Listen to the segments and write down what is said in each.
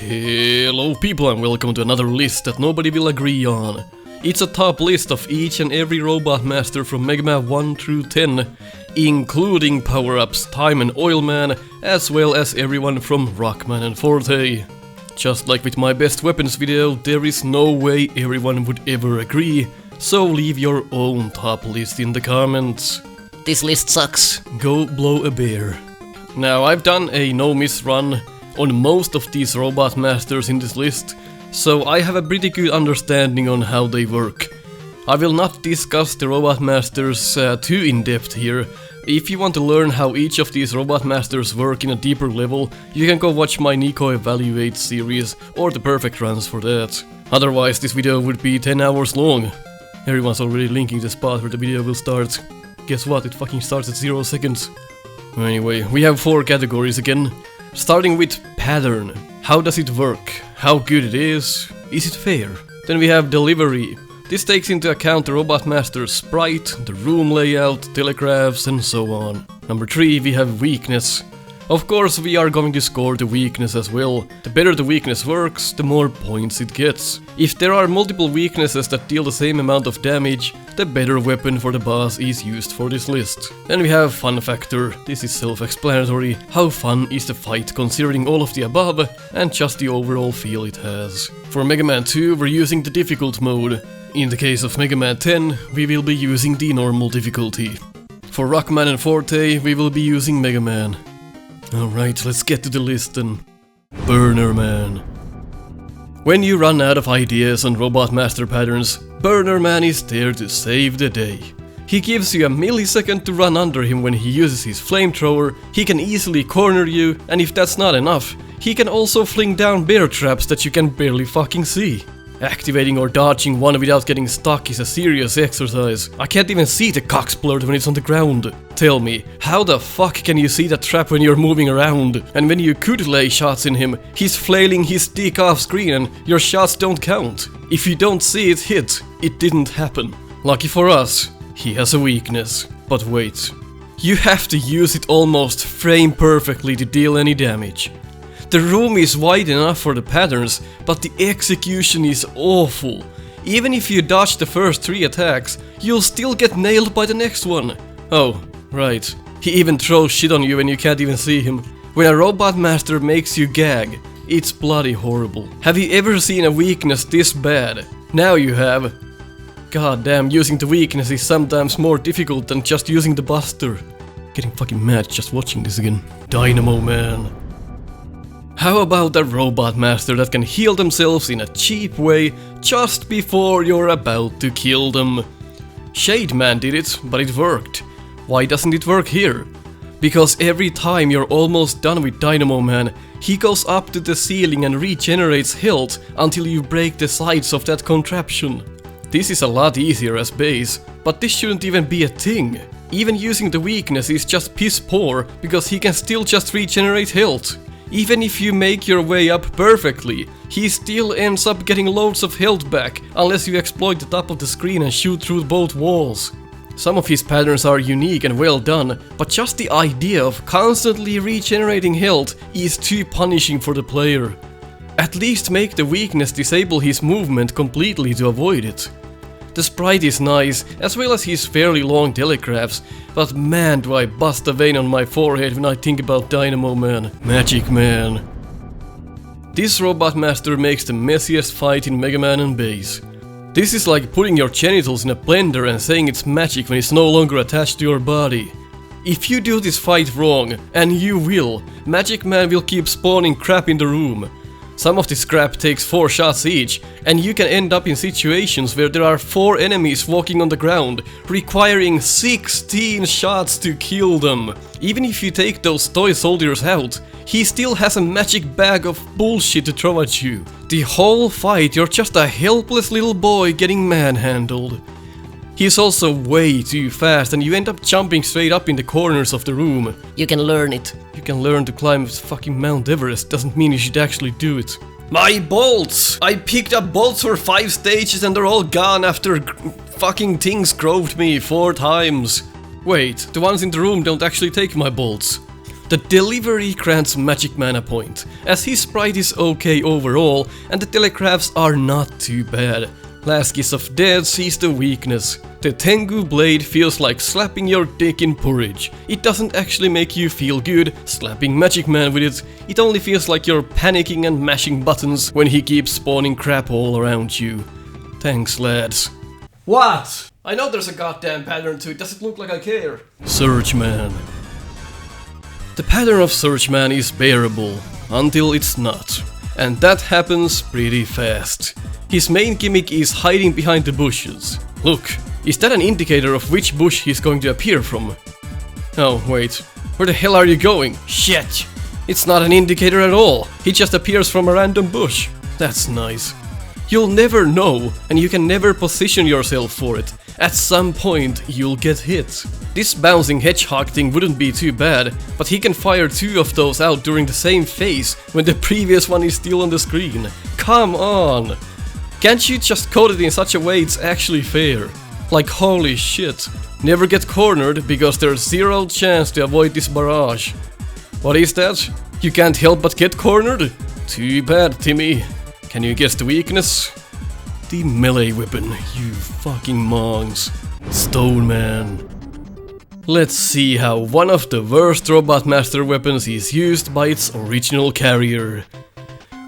Hello people and welcome to another list that nobody will agree on. It's a top list of each and every robot master from Megaman 1 through 10, including power-ups Time and Oil Man, as well as everyone from Rockman Forte. Just like with my best weapons video, there is no way everyone would ever agree, so leave your own top list in the comments. This list sucks. Go blow a bear. Now I've done a no-miss run on most of these robot masters in this list, so I have a pretty good understanding on how they work. I will not discuss the robot masters too in depth here. If you want to learn how each of these robot masters work in a deeper level, you can go watch my Nico Evaluate series or the perfect runs for that. Otherwise this video would be 10 hours long. Everyone's already linking the spot where the video will start. Guess what, it fucking starts at 0 seconds. Anyway, we have 4 categories again. Starting with pattern. How does it work? How good it is? Is it fair? Then we have delivery. This takes into account the robot master's sprite, the room layout, telegraphs and so on. Number 3 we have weakness. Of course we are going to score the weakness as well. The better the weakness works, the more points it gets. If there are multiple weaknesses that deal the same amount of damage, the better weapon for the boss is used for this list. Then we have fun factor. This is self-explanatory. How fun is the fight considering all of the above and just the overall feel it has. For Megaman 2 we're using the difficult mode. In the case of Megaman 10 we will be using the normal difficulty. For Rockman Forte we will be using Megaman. Alright, let's get to the list then. Burner Man. When you run out of ideas on robot master patterns, Burner Man is there to save the day. He gives you a millisecond to run under him when he uses his flamethrower, he can easily corner you, and if that's not enough, he can also fling down bear traps that you can barely fucking see. Activating or dodging one without getting stuck is a serious exercise. I can't even see the cocksplurt when it's on the ground. Tell me, how the fuck can you see that trap when you're moving around? And when you could lay shots in him, he's flailing his dick off screen and your shots don't count. If you don't see it hit, it didn't happen. Lucky for us, he has a weakness. But wait, you have to use it almost frame perfectly to deal any damage. The room is wide enough for the patterns, but the execution is awful. Even if you dodge the first 3 attacks, you'll still get nailed by the next one. Oh, right. He even throws shit on you when you can't even see him. When a robot master makes you gag, it's bloody horrible. Have you ever seen a weakness this bad? Now you have. God damn, using the weakness is sometimes more difficult than just using the buster. Getting fucking mad just watching this again. Dynamo Man. How about a robot master that can heal themselves in a cheap way just before you're about to kill them? Shade Man did it, but it worked. Why doesn't it work here? Because every time you're almost done with Dynamo Man, he goes up to the ceiling and regenerates health until you break the sides of that contraption. This is a lot easier as base, but this shouldn't even be a thing. Even using the weakness is just piss poor because he can still just regenerate health. Even if you make your way up perfectly, he still ends up getting loads of health back, unless you exploit the top of the screen and shoot through both walls. Some of his patterns are unique and well done, but just the idea of constantly regenerating health is too punishing for the player. At least make the weakness disable his movement completely to avoid it. The sprite is nice, as well as his fairly long telegraphs, but man do I bust a vein on my forehead when I think about Dynamo Man. Magic Man. This robot master makes the messiest fight in Megaman and base. This is like putting your genitals in a blender and saying it's magic when it's no longer attached to your body. If you do this fight wrong, and you will, Magic Man will keep spawning crap in the room. Some of this crap takes 4 shots each, and you can end up in situations where there are 4 enemies walking on the ground, requiring 16 shots to kill them. Even if you take those toy soldiers out, he still has a magic bag of bullshit to throw at you. The whole fight you're just a helpless little boy getting manhandled. He's also way too fast and you end up jumping straight up in the corners of the room. You can learn it. You can learn to climb fucking Mount Everest, doesn't mean you should actually do it. My bolts! I picked up bolts for 5 stages and they're all gone after fucking things groved me 4 times. Wait, the ones in the room don't actually take my bolts. The delivery grants Magic Man a point, as his sprite is okay overall and the telegraphs are not too bad. Last Kiss of Death sees the weakness. The Tengu blade feels like slapping your dick in porridge. It doesn't actually make you feel good slapping Magic Man with it, it only feels like you're panicking and mashing buttons when he keeps spawning crap all around you. Thanks, lads. What? I know there's a goddamn pattern to it, does it look like I care? Surge Man. The pattern of Surge Man is bearable, until it's not. And that happens pretty fast. His main gimmick is hiding behind the bushes. Look, is that an indicator of which bush he's going to appear from? Oh, wait. Where the hell are you going? Shit! It's not an indicator at all. He just appears from a random bush. That's nice. You'll never know, and you can never position yourself for it. At some point, you'll get hit. This bouncing hedgehog thing wouldn't be too bad, but he can fire 2 of those out during the same phase when the previous one is still on the screen. Come on! Can't you just code it in such a way it's actually fair? Like holy shit. Never get cornered because there's 0 chance to avoid this barrage. What is that? You can't help but get cornered? Too bad, Timmy. Can you guess the weakness? The melee weapon, you fucking mongs. Stone Man. Let's see how one of the worst Robot Master weapons is used by its original carrier.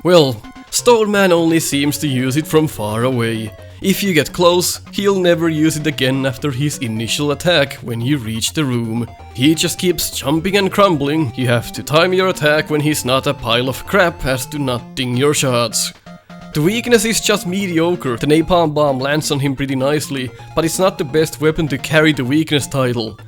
Well, Stone Man only seems to use it from far away. If you get close, he'll never use it again after his initial attack when you reach the room. He just keeps jumping and crumbling. You have to time your attack when he's not a pile of crap as to not ding your shots. The weakness is just mediocre. The napalm bomb lands on him pretty nicely, but it's not the best weapon to carry the weakness title.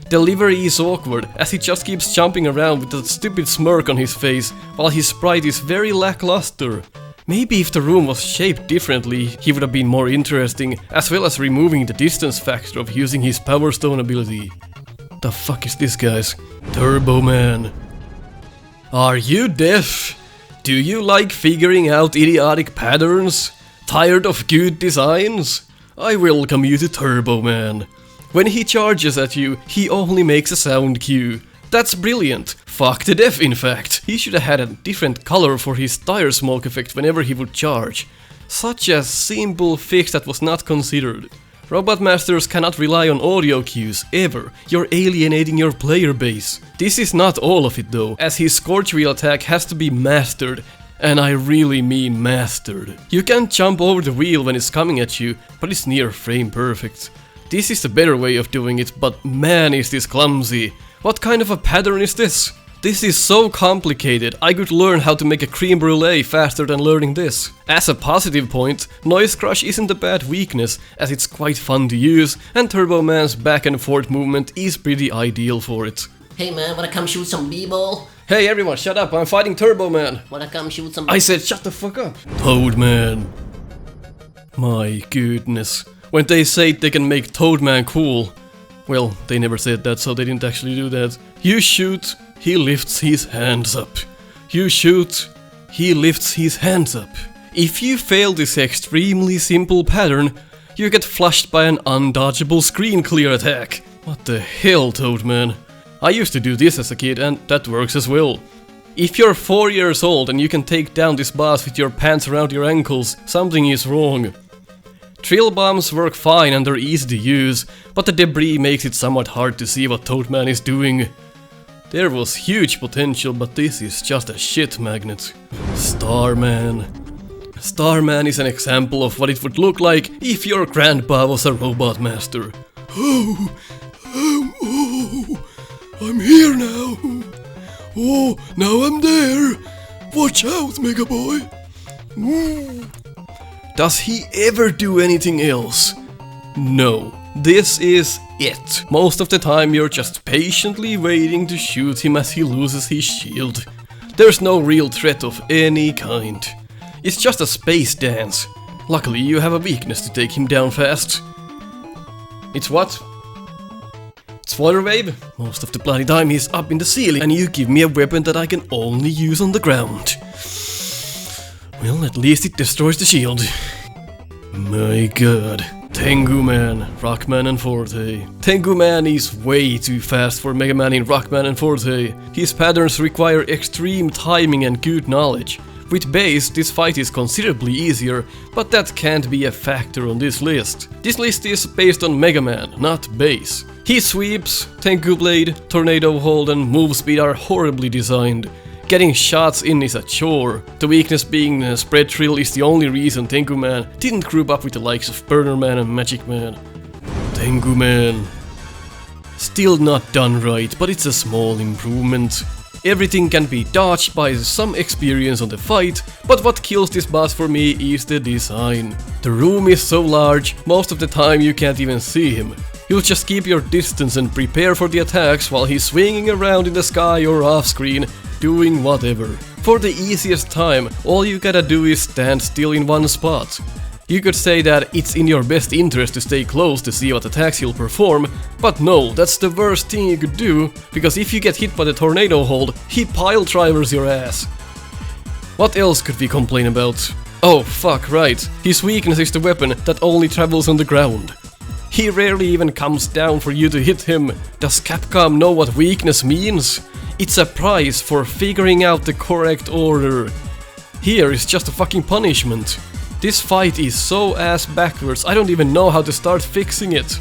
Delivery is awkward, as he just keeps jumping around with that stupid smirk on his face, while his sprite is very lackluster. Maybe if the room was shaped differently, he would have been more interesting, as well as removing the distance factor of using his Power Stone ability. The fuck is this, guys? Turbo Man. Are you deaf? Do you like figuring out idiotic patterns? Tired of good designs? I welcome you to Turbo Man. When he charges at you, he only makes a sound cue. That's brilliant. Fuck the deaf, in fact. He should have had a different color for his tire smoke effect whenever he would charge. Such a simple fix that was not considered. Robot Masters cannot rely on audio cues, ever. You're alienating your player base. This is not all of it though, as his Scorch Wheel attack has to be mastered. And I really mean mastered. You can jump over the wheel when it's coming at you, but it's near frame perfect. This is the better way of doing it, but man is this clumsy. What kind of a pattern is this? This is so complicated, I could learn how to make a creme brulee faster than learning this. As a positive point, Noise Crush isn't a bad weakness, as it's quite fun to use, and Turbo Man's back and forth movement is pretty ideal for it. Hey man, wanna come shoot some b-ball? Hey everyone, shut up, I'm fighting Turbo Man! Wanna come shoot some... I said shut the fuck up! Toad Man. My goodness. When they say they can make Toad Man cool... Well, they never said that, so they didn't actually do that. You shoot, he lifts his hands up. You shoot, he lifts his hands up. If you fail this extremely simple pattern, you get flushed by an undodgeable screen clear attack. What the hell, Toad Man? I used to do this as a kid, and that works as well. If you're 4 years old and you can take down this boss with your pants around your ankles, something is wrong. Trill bombs work fine and they're easy to use, but the debris makes it somewhat hard to see what Toad Man is doing. There was huge potential, but this is just a shit magnet. Starman. Starman is an example of what it would look like if your grandpa was a Robot Master. Oh, I'm here now. Oh, now I'm there. Watch out, Mega Boy. Does he ever do anything else? No. This is it. Most of the time you're just patiently waiting to shoot him as he loses his shield. There's no real threat of any kind. It's just a space dance. Luckily you have a weakness to take him down fast. It's what? It's Water Wave. Most of the bloody time he's up in the ceiling and you give me a weapon that I can only use on the ground. Well, at least it destroys the shield. My god. Tengu Man, Rockman and Forte. Tengu Man is way too fast for Megaman in Rockman and Forte. His patterns require extreme timing and good knowledge. With base, this fight is considerably easier, but that can't be a factor on this list. This list is based on Megaman, not base. His sweeps, Tengu Blade, Tornado Hold and move speed are horribly designed. Getting shots in is a chore. The weakness being spread trill is the only reason Tengu Man didn't group up with the likes of Burner Man and Magic Man. Tengu Man. Still not done right, but it's a small improvement. Everything can be dodged by some experience on the fight, but what kills this boss for me is the design. The room is so large, most of the time you can't even see him. You'll just keep your distance and prepare for the attacks while he's swinging around in the sky or off screen, doing whatever. For the easiest time, all you gotta do is stand still in one spot. You could say that it's in your best interest to stay close to see what attacks he'll perform, but no, that's the worst thing you could do, because if you get hit by the tornado hold, he pile drivers your ass. What else could we complain about? Oh fuck, right, his weakness is the weapon that only travels on the ground. He rarely even comes down for you to hit him. Does Capcom know what weakness means? It's a prize for figuring out the correct order. Here is just a fucking punishment. This fight is so ass backwards, I don't even know how to start fixing it.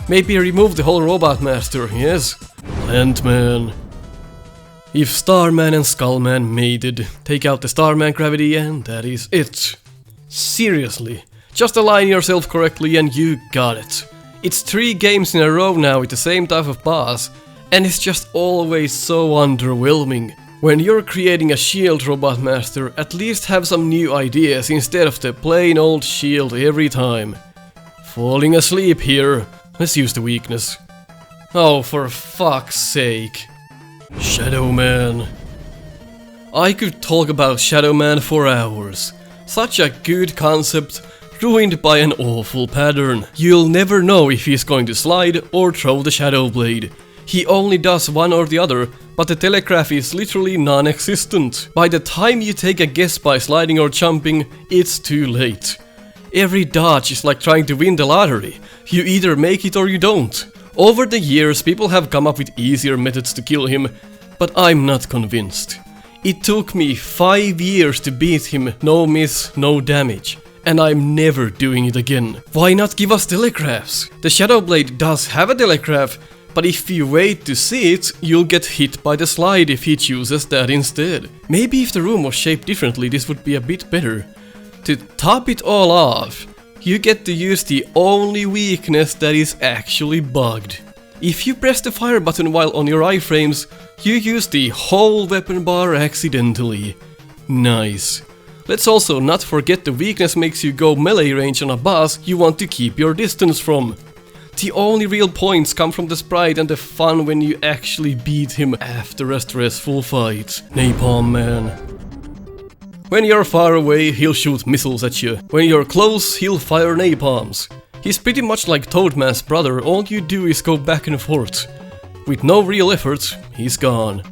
Maybe remove the whole Robot Master, yes? Plant Man. If Starman and Skullman mated, take out the Starman gravity and that is it. Seriously, just align yourself correctly and you got it. It's 3 games in a row now with the same type of boss, and it's just always so underwhelming. When you're creating a shield Robot Master, at least have some new ideas instead of the plain old shield every time. Falling asleep here. Let's use the weakness. Oh, for fuck's sake. Shadow Man. I could talk about Shadow Man for hours. Such a good concept, ruined by an awful pattern. You'll never know if he's going to slide or throw the Shadow Blade. He only does one or the other, but the telegraph is literally non-existent. By the time you take a guess by sliding or jumping, it's too late. Every dodge is like trying to win the lottery. You either make it or you don't. Over the years, people have come up with easier methods to kill him, but I'm not convinced. It took me 5 years to beat him, no miss, no damage. And I'm never doing it again. Why not give us telegraphs? The Shadow Blade does have a telegraph, but if you wait to see it, you'll get hit by the slide if he chooses that instead. Maybe if the room was shaped differently, this would be a bit better. To top it all off, you get to use the only weakness that is actually bugged. If you press the fire button while on your iframes, you use the whole weapon bar accidentally. Nice. Let's also not forget the weakness makes you go melee range on a boss you want to keep your distance from. The only real points come from the sprite and the fun when you actually beat him after a stressful fight. Napalm Man. When you're far away, he'll shoot missiles at you. When you're close, he'll fire napalms. He's pretty much like Toadman's brother, all you do is go back and forth. With no real effort, he's gone.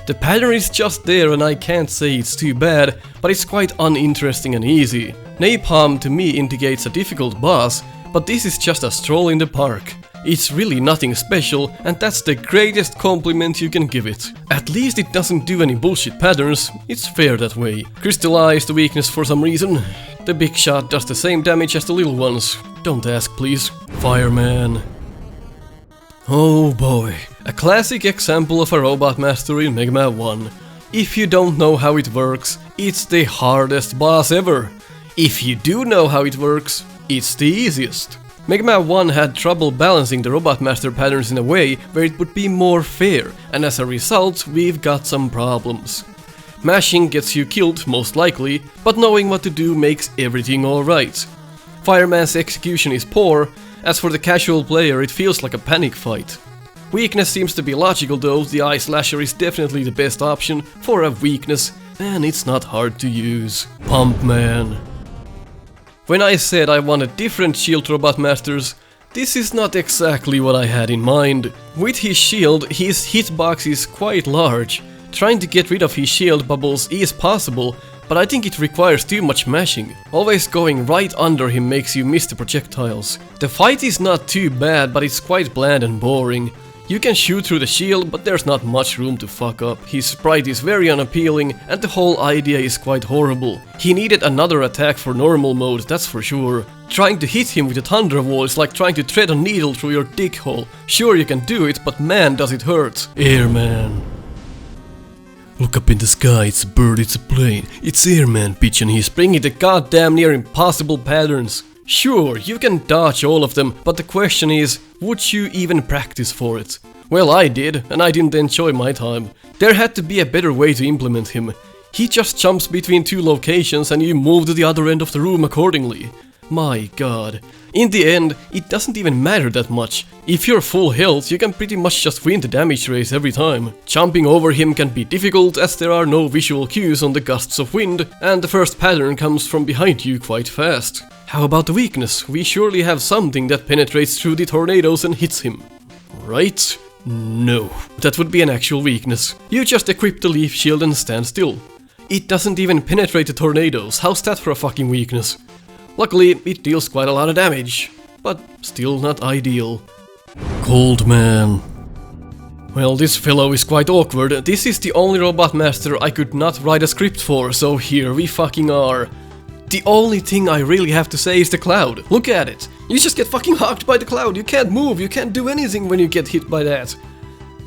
The pattern is just there and I can't say it's too bad, but it's quite uninteresting and easy. Napalm to me indicates a difficult boss, but this is just a stroll in the park. It's really nothing special, and that's the greatest compliment you can give it. At least it doesn't do any bullshit patterns, it's fair that way. Crystallize the weakness for some reason. The big shot does the same damage as the little ones. Don't ask, please. Fireman. Oh boy. A classic example of a Robot Master in Mega Man 1. If you don't know how it works, it's the hardest boss ever. If you do know how it works, it's the easiest. Mega Man 1 had trouble balancing the Robot Master patterns in a way where it would be more fair, and as a result, we've got some problems. Mashing gets you killed, most likely, but knowing what to do makes everything alright. Fireman's execution is poor, as for the casual player it feels like a panic fight. Weakness seems to be logical though, the Eye Slasher is definitely the best option for a weakness, and it's not hard to use. Pump Man. When I said I wanted different shield Robot Masters, this is not exactly what I had in mind. With his shield, his hitbox is quite large. Trying to get rid of his shield bubbles is possible, but I think it requires too much mashing. Always going right under him makes you miss the projectiles. The fight is not too bad, but it's quite bland and boring. You can shoot through the shield, but there's not much room to fuck up. His sprite is very unappealing, and the whole idea is quite horrible. He needed another attack for normal mode, that's for sure. Trying to hit him with a thunder wall is like trying to thread a needle through your dick hole. Sure, you can do it, but man, does it hurt. Airman. Look up in the sky, it's a bird, it's a plane. It's Airman, bitch, and he's bringing the goddamn near impossible patterns. Sure, you can dodge all of them, but the question is, would you even practice for it? Well, I did, and I didn't enjoy my time. There had to be a better way to implement him. He just jumps between two locations and you move to the other end of the room accordingly. My god. In the end, it doesn't even matter that much. If you're full health, you can pretty much just win the damage race every time. Jumping over him can be difficult as there are no visual cues on the gusts of wind, and the first pattern comes from behind you quite fast. How about the weakness? We surely have something that penetrates through the tornadoes and hits him. Right? No. That would be an actual weakness. You just equip the leaf shield and stand still. It doesn't even penetrate the tornadoes. How's that for a fucking weakness? Luckily, it deals quite a lot of damage, but still not ideal. Cold Man. Well, this fellow is quite awkward. This is the only robot master I could not write a script for, so here we fucking are. The only thing I really have to say is the cloud. Look at it. You just get fucking hugged by the cloud. You can't move, you can't do anything when you get hit by that.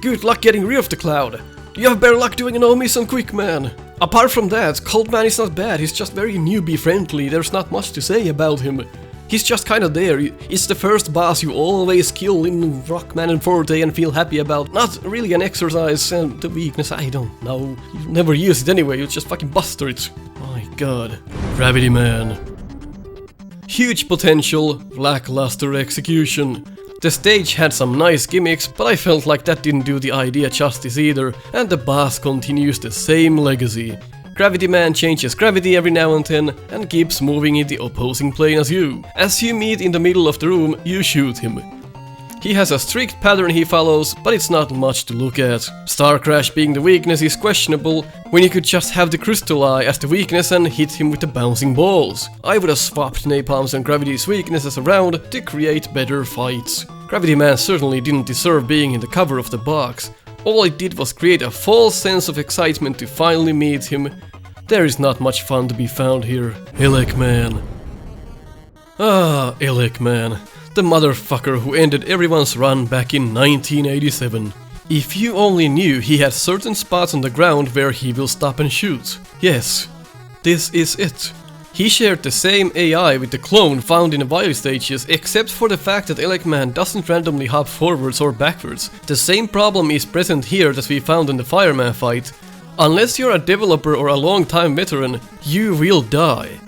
Good luck getting rid of the cloud. You have better luck doing a no-miss on Quick Man. Apart from that, Cold Man is not bad, he's just very newbie friendly, there's not much to say about him. He's just kinda there, it's the first boss you always kill in Rockman Forte and feel happy about. Not really an exercise, and the weakness, I don't know. You never use it anyway, you just fucking buster it. My god. Gravity Man. Huge potential, lackluster execution. The stage had some nice gimmicks, but I felt like that didn't do the idea justice either, and the boss continues the same legacy. Gravity Man changes gravity every now and then, and keeps moving in the opposing plane as you. As you meet in the middle of the room, you shoot him. He has a strict pattern he follows, but it's not much to look at. Star Crash being the weakness is questionable, when you could just have the Crystal Eye as the weakness and hit him with the bouncing balls. I would have swapped Napalm's and Gravity's weaknesses around to create better fights. Gravity Man certainly didn't deserve being in the cover of the box. All it did was create a false sense of excitement to finally meet him. There is not much fun to be found here. Elec Man. Ah, Elec Man. The motherfucker who ended everyone's run back in 1987. If you only knew he had certain spots on the ground where he will stop and shoot. Yes, this is it. He shared the same AI with the clone found in the bio stages, except for the fact that Elec Man doesn't randomly hop forwards or backwards. The same problem is present here that we found in the Fireman fight. Unless you're a developer or a long-time veteran, you will die.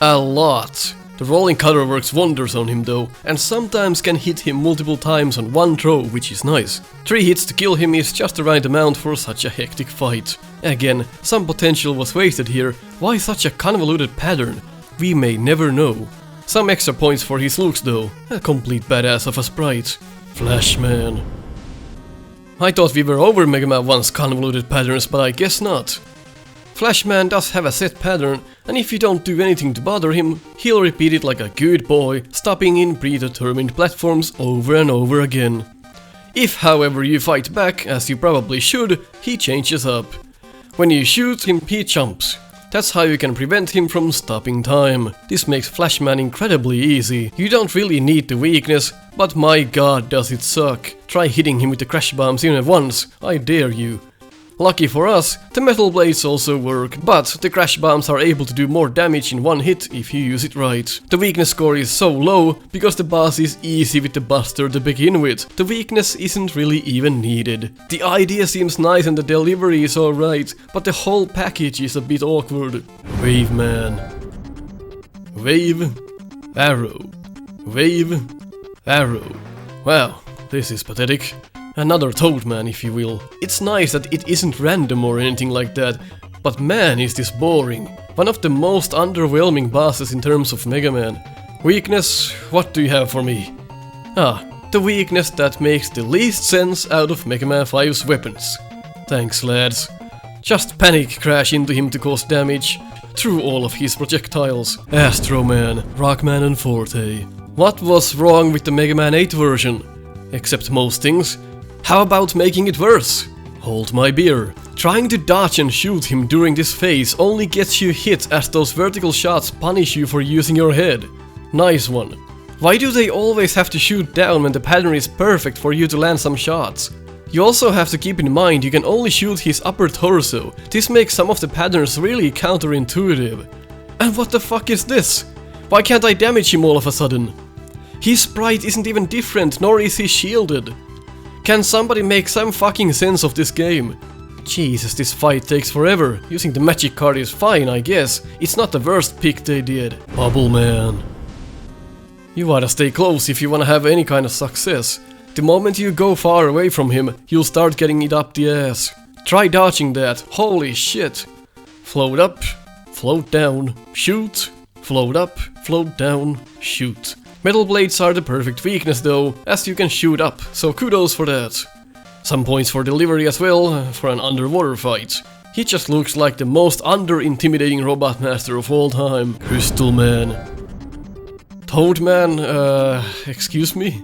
A lot. The rolling cutter works wonders on him though, and sometimes can hit him multiple times on one throw, which is nice. 3 hits to kill him is just the right amount for such a hectic fight. Again, some potential was wasted here. Why such a convoluted pattern? We may never know. Some extra points for his looks though. A complete badass of a sprite. Flashman. I thought we were over Mega Man 1's convoluted patterns, but I guess not. Flashman does have a set pattern, and if you don't do anything to bother him, he'll repeat it like a good boy, stopping in predetermined platforms over and over again. If, however, you fight back, as you probably should, he changes up. When you shoot him, he jumps. That's how you can prevent him from stopping time. This makes Flashman incredibly easy. You don't really need the weakness, but my god does it suck. Try hitting him with the crash bombs even once, I dare you. Lucky for us, the metal blades also work, but the crash bombs are able to do more damage in one hit if you use it right. The weakness score is so low because the boss is easy with the buster to begin with. The weakness isn't really even needed. The idea seems nice and the delivery is alright, but the whole package is a bit awkward. Wave Man. Wave. Arrow. Wave. Arrow. Wow, this is pathetic. Another Toad Man, if you will. It's nice that it isn't random or anything like that, but man is this boring. One of the most underwhelming bosses in terms of Mega Man. Weakness, what do you have for me? Ah, the weakness that makes the least sense out of Mega Man 5's weapons. Thanks lads. Just panic crash into him to cause damage. through all of his projectiles. Astroman, Rockman and Forte. What was wrong with the Mega Man 8 version? Except most things. How about making it worse? Hold my beer. Trying to dodge and shoot him during this phase only gets you hit as those vertical shots punish you for using your head. Nice one. Why do they always have to shoot down when the pattern is perfect for you to land some shots? You also have to keep in mind you can only shoot his upper torso. This makes some of the patterns really counterintuitive. And what the fuck is this? Why can't I damage him all of a sudden? His sprite isn't even different, nor is he shielded. Can somebody make some fucking sense of this game? Jesus, this fight takes forever. Using the magic card is fine, I guess. It's not the worst pick they did. Bubble Man. You gotta stay close if you wanna have any kind of success. The moment you go far away from him, you'll start getting it up the ass. Try dodging that. Holy shit. Float up, float down, shoot. Float up, float down, shoot. Metal blades are the perfect weakness though, as you can shoot up, so kudos for that. Some points for delivery as well, for an underwater fight. He just looks like the most under-intimidating robot master of all time. Crystal Man. Toad Man, excuse me?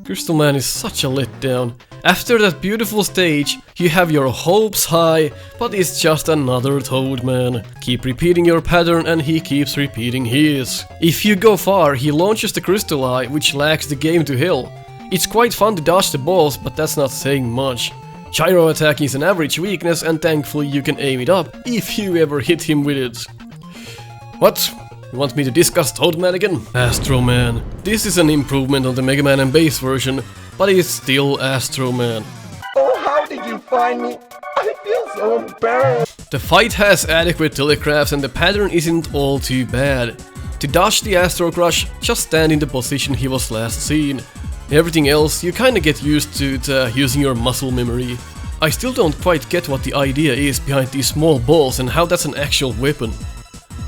Crystal Man is such a letdown. After that beautiful stage, you have your hopes high, but it's just another Toad Man. Keep repeating your pattern and he keeps repeating his. If you go far, he launches the Crystal Eye, which lags the game to hell. It's quite fun to dodge the balls, but that's not saying much. Gyro attack is an average weakness and thankfully you can aim it up, if you ever hit him with it. What? You want me to discuss Toad Man again? Astro Man. This is an improvement on the Mega Man and base version, but it's still Astro Man. Oh, how did you find me? I feel so embarrassed. The fight has adequate telegraphs and the pattern isn't all too bad. To dodge the Astro Crush, just stand in the position he was last seen. Everything else, you kinda get used to using your muscle memory. I still don't quite get what the idea is behind these small balls and how that's an actual weapon.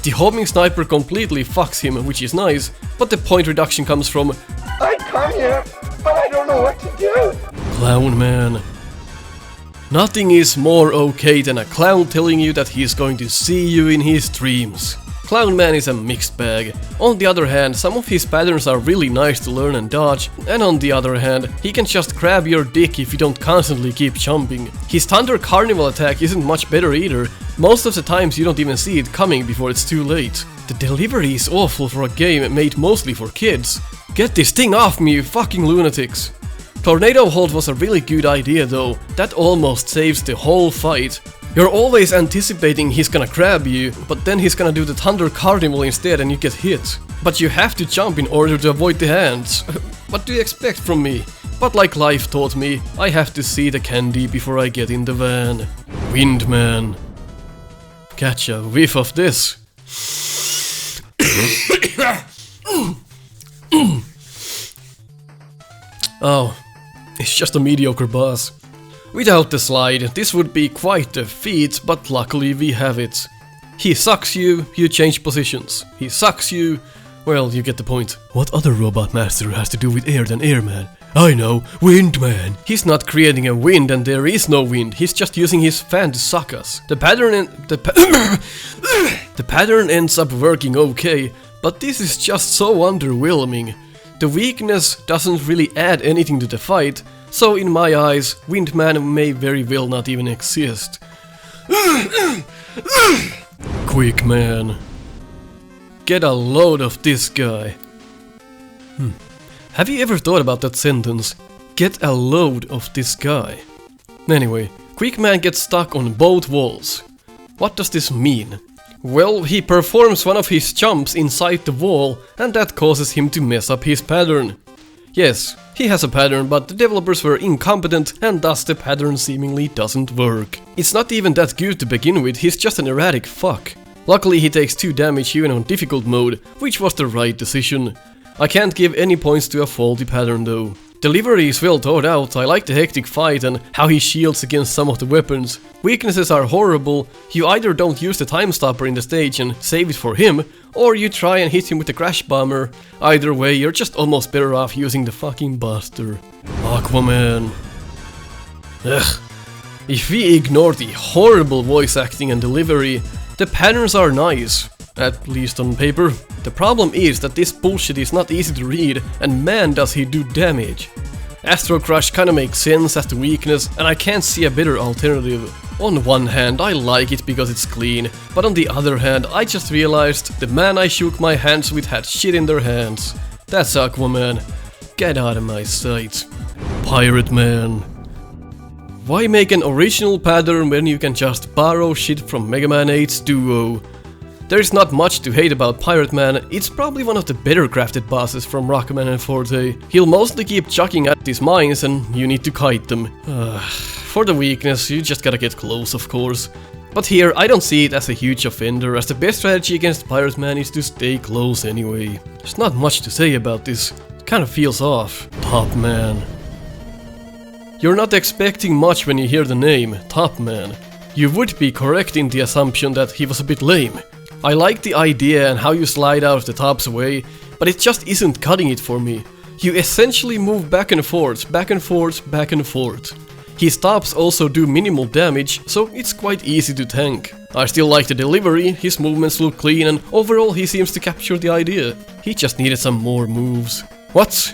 The homing sniper completely fucks him, which is nice, but the point reduction comes from I come here, but I don't know what to do. Clown Man. Nothing is more okay than a clown telling you that he's going to see you in his dreams. Clown Man is a mixed bag. On the other hand, some of his patterns are really nice to learn and dodge, and on the other hand, he can just grab your dick if you don't constantly keep jumping. His Thunder Carnival attack isn't much better either. Most of the times you don't even see it coming before it's too late. The delivery is awful for a game made mostly for kids. Get this thing off me, you fucking lunatics. Tornado Hold was a really good idea though. That almost saves the whole fight. You're always anticipating he's gonna grab you, but then he's gonna do the Thunder Carnival instead and you get hit. But you have to jump in order to avoid the hands. What do you expect from me? But like life taught me, I have to see the candy before I get in the van. Wind Man. Catch a whiff of this. Oh, it's just a mediocre boss. Without the slide, this would be quite a feat, but luckily we have it. He sucks you, you change positions. He sucks you, well, you get the point. What other robot master has to do with air than Airman? I know, Wind Man. He's not creating a wind and there is no wind, he's just using his fan to suck us. The pattern ends up working okay, but this is just so underwhelming. The weakness doesn't really add anything to the fight, so in my eyes, Wind Man may very well not even exist. Quick Man. Get a load of this guy. Have you ever thought about that sentence? Get a load of this guy. Anyway, Quick Man gets stuck on both walls. What does this mean? Well, he performs one of his jumps inside the wall, and that causes him to mess up his pattern. Yes, he has a pattern, but the developers were incompetent and thus the pattern seemingly doesn't work. It's not even that good to begin with, he's just an erratic fuck. Luckily he takes 2 damage even on difficult mode, which was the right decision. I can't give any points to a faulty pattern though. Delivery is well thought out, I like the hectic fight and how he shields against some of the weapons. Weaknesses are horrible, you either don't use the time stopper in the stage and save it for him, or you try and hit him with the crash bomber. Either way, you're just almost better off using the fucking buster. Aquaman. Ugh. If we ignore the horrible voice acting and delivery, The patterns are nice, at least on paper. The problem is that this bullshit is not easy to read, and man does he do damage. Astro Crush kinda makes sense as the weakness, and I can't see a better alternative. On one hand, I like it because it's clean, but on the other hand, I just realized the man I shook my hands with had shit in their hands. That's Aquaman. Get out of my sight. Pirate Man. Why make an original pattern when you can just borrow shit from Mega Man 8's duo? There's not much to hate about Pirate Man, it's probably one of the better crafted bosses from Rockman Forte. He'll mostly keep chucking at these mines and you need to kite them. For the weakness, you just gotta get close, of course. But here, I don't see it as a huge offender, as the best strategy against Pirate Man is to stay close anyway. There's not much to say about this, it kinda feels off. Top Man. You're not expecting much when you hear the name, Top Man. You would be correct in the assumption that he was a bit lame. I like the idea and how you slide out of the top's way, but it just isn't cutting it for me. You essentially move back and forth, back and forth, back and forth. His tops also do minimal damage, so it's quite easy to tank. I still like the delivery, his movements look clean, and overall he seems to capture the idea. He just needed some more moves. What?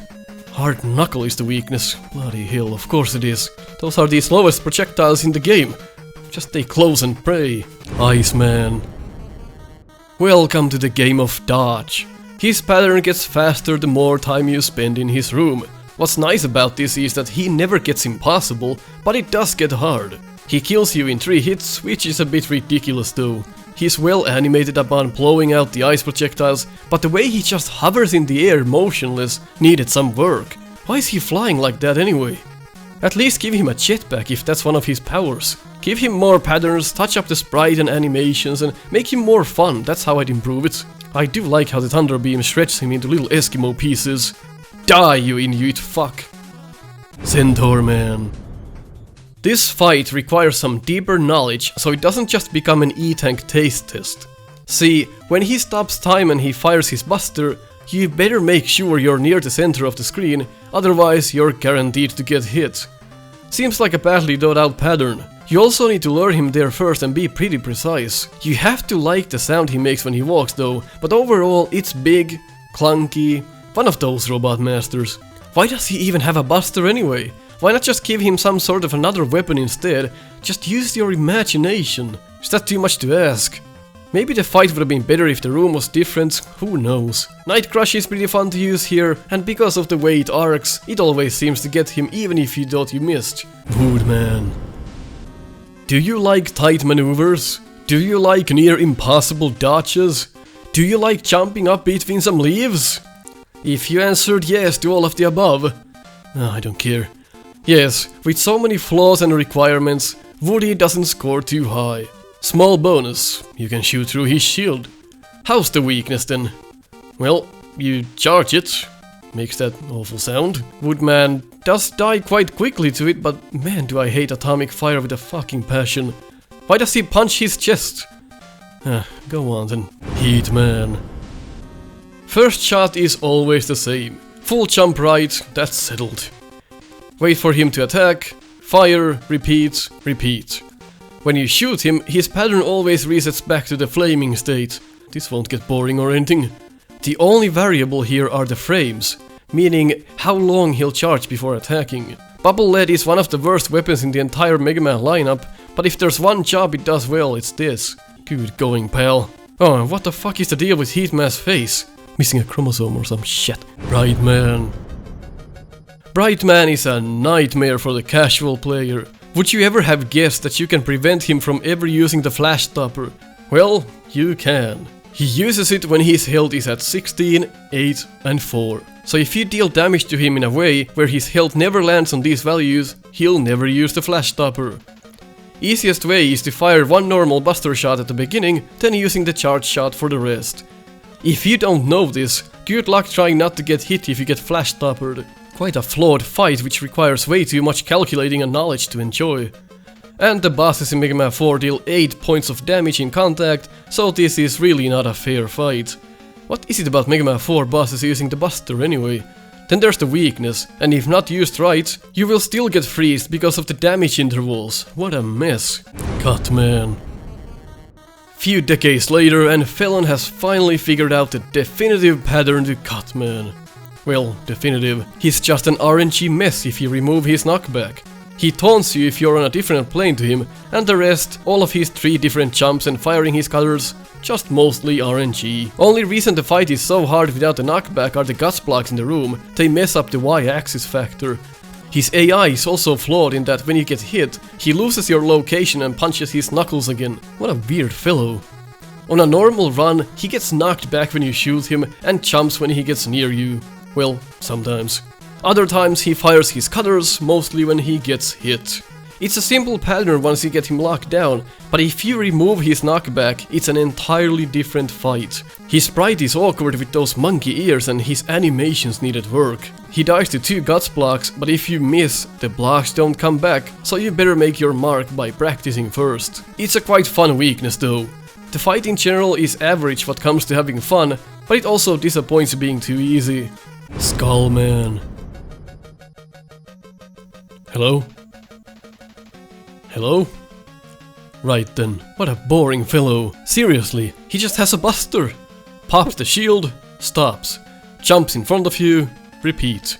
Hard Knuckle is the weakness. Bloody hell, of course it is. Those are the slowest projectiles in the game. Just stay close and pray. Iceman. Welcome to the game of dodge. His pattern gets faster the more time you spend in his room. What's nice about this is that he never gets impossible, but it does get hard. He kills you in 3 hits, which is a bit ridiculous though. He's well animated upon blowing out the ice projectiles, but the way he just hovers in the air motionless needed some work. Why is he flying like that anyway? At least give him a jetpack if that's one of his powers. Give him more patterns, touch up the sprite and animations, and make him more fun, that's how I'd improve it. I do like how the Thunder Beam shreds him into little Eskimo pieces. Die, you Inuit fuck! Centaur Man. This fight requires some deeper knowledge, so it doesn't just become an E-Tank taste test. See, when he stops time and he fires his buster, you better make sure you're near the center of the screen, otherwise you're guaranteed to get hit. Seems like a badly thought out pattern. You also need to lure him there first and be pretty precise. You have to like the sound he makes when he walks though, but overall it's big, clunky, one of those robot masters. Why does he even have a buster anyway? Why not just give him some sort of another weapon instead? Just use your imagination. Is that too much to ask? Maybe the fight would have been better if the room was different, who knows. Night Crush is pretty fun to use here, and because of the way it arcs, it always seems to get him even if you thought you missed. Woodman. Do you like tight maneuvers? Do you like near impossible dodges? Do you like jumping up between some leaves? If you answered yes to all of the above, I don't care. Yes, with so many flaws and requirements, Woody doesn't score too high. Small bonus, you can shoot through his shield. How's the weakness then? Well, you charge it. Makes that awful sound. Woodman does die quite quickly to it, but man do I hate atomic fire with a fucking passion. Why does he punch his chest? Go on then. Heat Man. First shot is always the same. Full jump right, that's settled. Wait for him to attack, fire, repeat, repeat. When you shoot him, his pattern always resets back to the flaming state. This won't get boring or anything. The only variable here are the frames, meaning how long he'll charge before attacking. Bubble Lead is one of the worst weapons in the entire Mega Man lineup, but if there's one job it does well, it's this. Good going, pal. Oh, and what the fuck is the deal with Heat Man's face? Missing a chromosome or some shit. Bright Man. Bright Man is a nightmare for the casual player. Would you ever have guessed that you can prevent him from ever using the flash stopper? Well, you can. He uses it when his health is at 16, 8 and 4. So if you deal damage to him in a way where his health never lands on these values, he'll never use the flash stopper. Easiest way is to fire one normal buster shot at the beginning, then using the charge shot for the rest. If you don't know this, good luck trying not to get hit if you get flash stoppered. Quite a flawed fight which requires way too much calculating and knowledge to enjoy. And the bosses in Mega Man 4 deal 8 points of damage in contact, so this is really not a fair fight. What is it about Mega Man 4 bosses using the buster anyway? Then there's the weakness, and if not used right, you will still get freezed because of the damage intervals. What a mess. Cut Man. Few decades later, and Felon has finally figured out the definitive pattern to cut Man. Well, definitive. He's just an RNG mess if you remove his knockback. He taunts you if you're on a different plane to him, and the rest, all of his 3 different jumps and firing his cutters, just mostly RNG. Only reason the fight is so hard without the knockback are the guts blocks in the room. They mess up the Y-axis factor. His AI is also flawed in that when you get hit, he loses your location and punches his knuckles again. What a weird fellow. On a normal run, he gets knocked back when you shoot him and jumps when he gets near you. Well, sometimes. Other times he fires his cutters, mostly when he gets hit. It's a simple pattern once you get him locked down, but if you remove his knockback, it's an entirely different fight. His sprite is awkward with those monkey ears and his animations needed work. He dies to 2 guts blocks, but if you miss, the blocks don't come back, so you better make your mark by practicing first. It's a quite fun weakness though. The fight in general is average what comes to having fun, but it also disappoints being too easy. Skull Man. Hello? Hello? Right then, what a boring fellow. Seriously, he just has a buster. Pops the shield, stops. Jumps in front of you, repeat.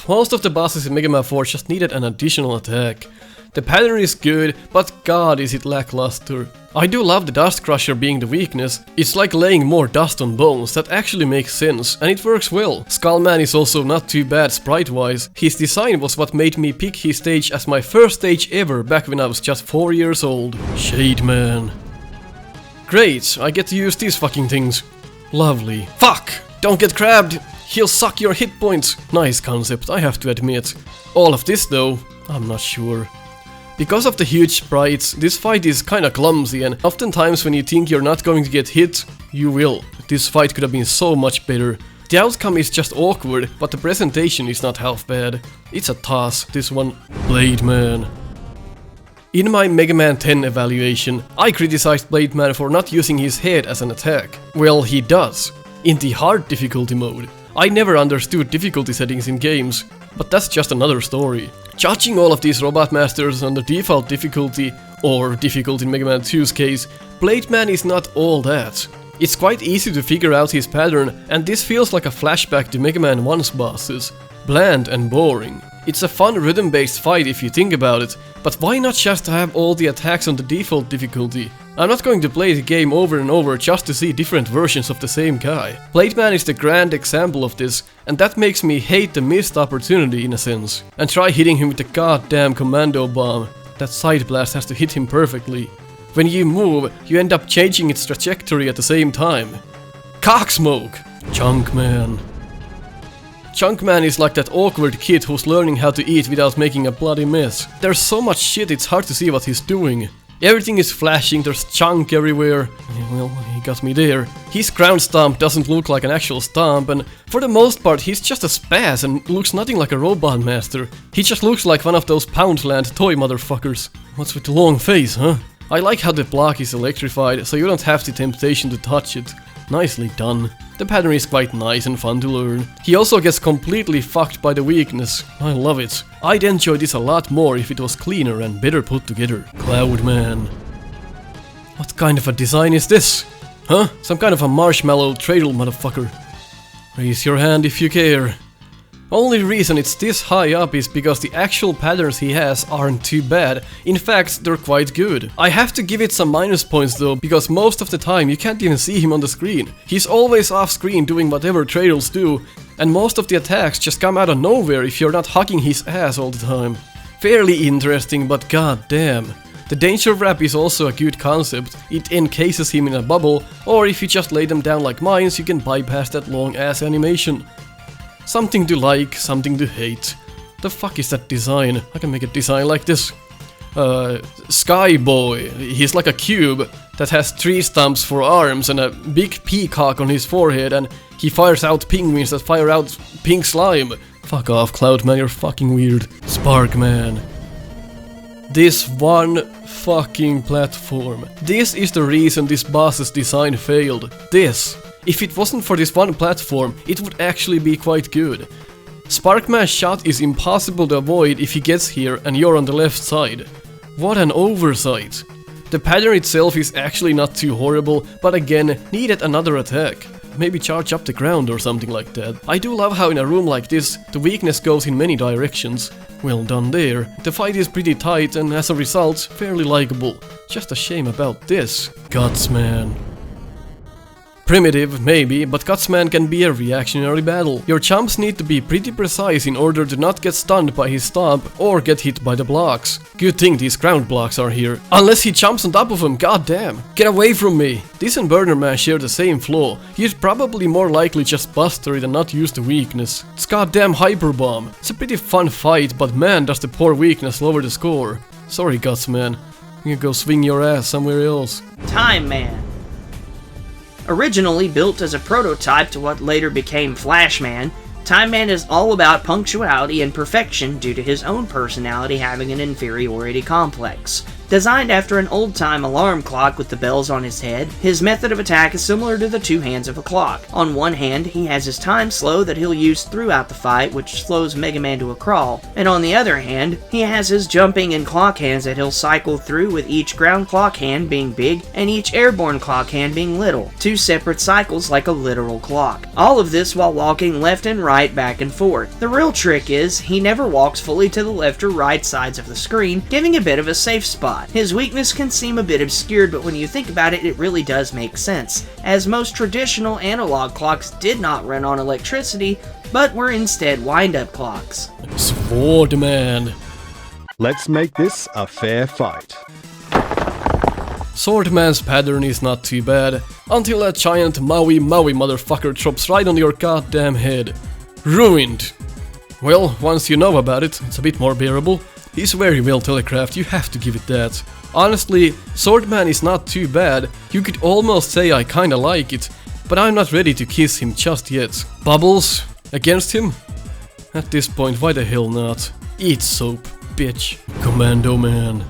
Most of the bosses in Mega Man Forte just needed an additional attack. The pattern is good, but god is it lackluster. I do love the dust crusher being the weakness. It's like laying more dust on bones, that actually makes sense, and it works well. Skull Man is also not too bad sprite-wise. His design was what made me pick his stage as my first stage ever back when I was just 4 years old. Shade Man. Great, I get to use these fucking things. Lovely. Fuck! Don't get grabbed! He'll suck your hit points. Nice concept, I have to admit. All of this though, I'm not sure. Because of the huge sprites, this fight is kinda clumsy, and oftentimes when you think you're not going to get hit, you will. This fight could have been so much better. The outcome is just awkward, but the presentation is not half bad. It's a toss, this one. Blade Man. In my Mega Man 10 evaluation, I criticized Blade Man for not using his head as an attack. Well, he does. In the hard difficulty mode. I never understood difficulty settings in games, but that's just another story. Judging all of these Robot Masters on the default difficulty, or difficult in Mega Man 2's case, Blade Man is not all that. It's quite easy to figure out his pattern, and this feels like a flashback to Mega Man 1's bosses. Bland and boring. It's a fun rhythm-based fight if you think about it, but why not just have all the attacks on the default difficulty? I'm not going to play the game over and over just to see different versions of the same guy. Blade Man is the grand example of this, and that makes me hate the missed opportunity in a sense. And try hitting him with the goddamn commando bomb. That side blast has to hit him perfectly. When you move, you end up changing its trajectory at the same time. Cocksmoke! Chunk Man. Chunk Man is like that awkward kid who's learning how to eat without making a bloody mess. There's so much shit it's hard to see what he's doing. Everything is flashing, there's chunk everywhere. Well, he got me there. His ground stomp doesn't look like an actual stomp, and for the most part he's just a spaz and looks nothing like a robot master. He just looks like one of those Poundland toy motherfuckers. What's with the long face, huh? I like how the block is electrified, so you don't have the temptation to touch it. Nicely done. The pattern is quite nice and fun to learn. He also gets completely fucked by the weakness. I love it. I'd enjoy this a lot more if it was cleaner and better put together. Cloud Man. What kind of a design is this? Huh? Some kind of a marshmallow dreidel motherfucker. Raise your hand if you care. Only reason it's this high up is because the actual patterns he has aren't too bad. In fact, they're quite good. I have to give it some minus points though, because most of the time you can't even see him on the screen. He's always off screen doing whatever dreidels do, and most of the attacks just come out of nowhere if you're not hugging his ass all the time. Fairly interesting, but goddamn. The danger wrap is also a good concept. It encases him in a bubble, or if you just lay them down like mines, you can bypass that long ass animation. Something to like, something to hate. The fuck is that design? I can make a design like this. Sky Boy. He's like a cube that has 3 stumps for arms and a big peacock on his forehead, and he fires out penguins that fire out pink slime. Fuck off, Cloud Man, you're fucking weird. Spark Man. This one fucking platform. This is the reason this boss's design failed. This. If it wasn't for this one platform, it would actually be quite good. Sparkman's shot is impossible to avoid if he gets here and you're on the left side. What an oversight. The pattern itself is actually not too horrible, but again, needed another attack. Maybe charge up the ground or something like that. I do love how in a room like this, the weakness goes in many directions. Well done there. The fight is pretty tight and as a result, fairly likable. Just a shame about this. Guts Man. Primitive, maybe, but Guts Man can be a reactionary battle. Your chumps need to be pretty precise in order to not get stunned by his stomp or get hit by the blocks. Good thing these ground blocks are here. Unless he jumps on top of him, goddamn. Get away from me. This and Burner Man share the same flaw. He'd probably more likely just buster it and not use the weakness. It's goddamn Hyper Bomb. It's a pretty fun fight, but man does the poor weakness lower the score. Sorry Guts Man. You can go swing your ass somewhere else. Time Man. Originally built as a prototype to what later became Flash Man, Time Man is all about punctuality and perfection due to his own personality having an inferiority complex. Designed after an old-time alarm clock with the bells on his head, his method of attack is similar to the two hands of a clock. On one hand, he has his time slow that he'll use throughout the fight, which slows Mega Man to a crawl, and on the other hand, he has his jumping and clock hands that he'll cycle through, with each ground clock hand being big and each airborne clock hand being little. Two separate cycles like a literal clock. All of this while walking left and right, back and forth. The real trick is, he never walks fully to the left or right sides of the screen, giving a bit of a safe spot. His weakness can seem a bit obscured, but when you think about it, it really does make sense, as most traditional analog clocks did not run on electricity, but were instead wind-up clocks. Sword Man. Let's make this a fair fight. Sword Man's pattern is not too bad, until that giant Maui motherfucker drops right on your goddamn head. Ruined. Well, once you know about it, it's a bit more bearable. He's very well telegraphed, you have to give it that. Honestly, Sword Man is not too bad, you could almost say I kinda like it, but I'm not ready to kiss him just yet. Bubbles? Against him? At this point, why the hell not? Eat soap, bitch. Commando Man.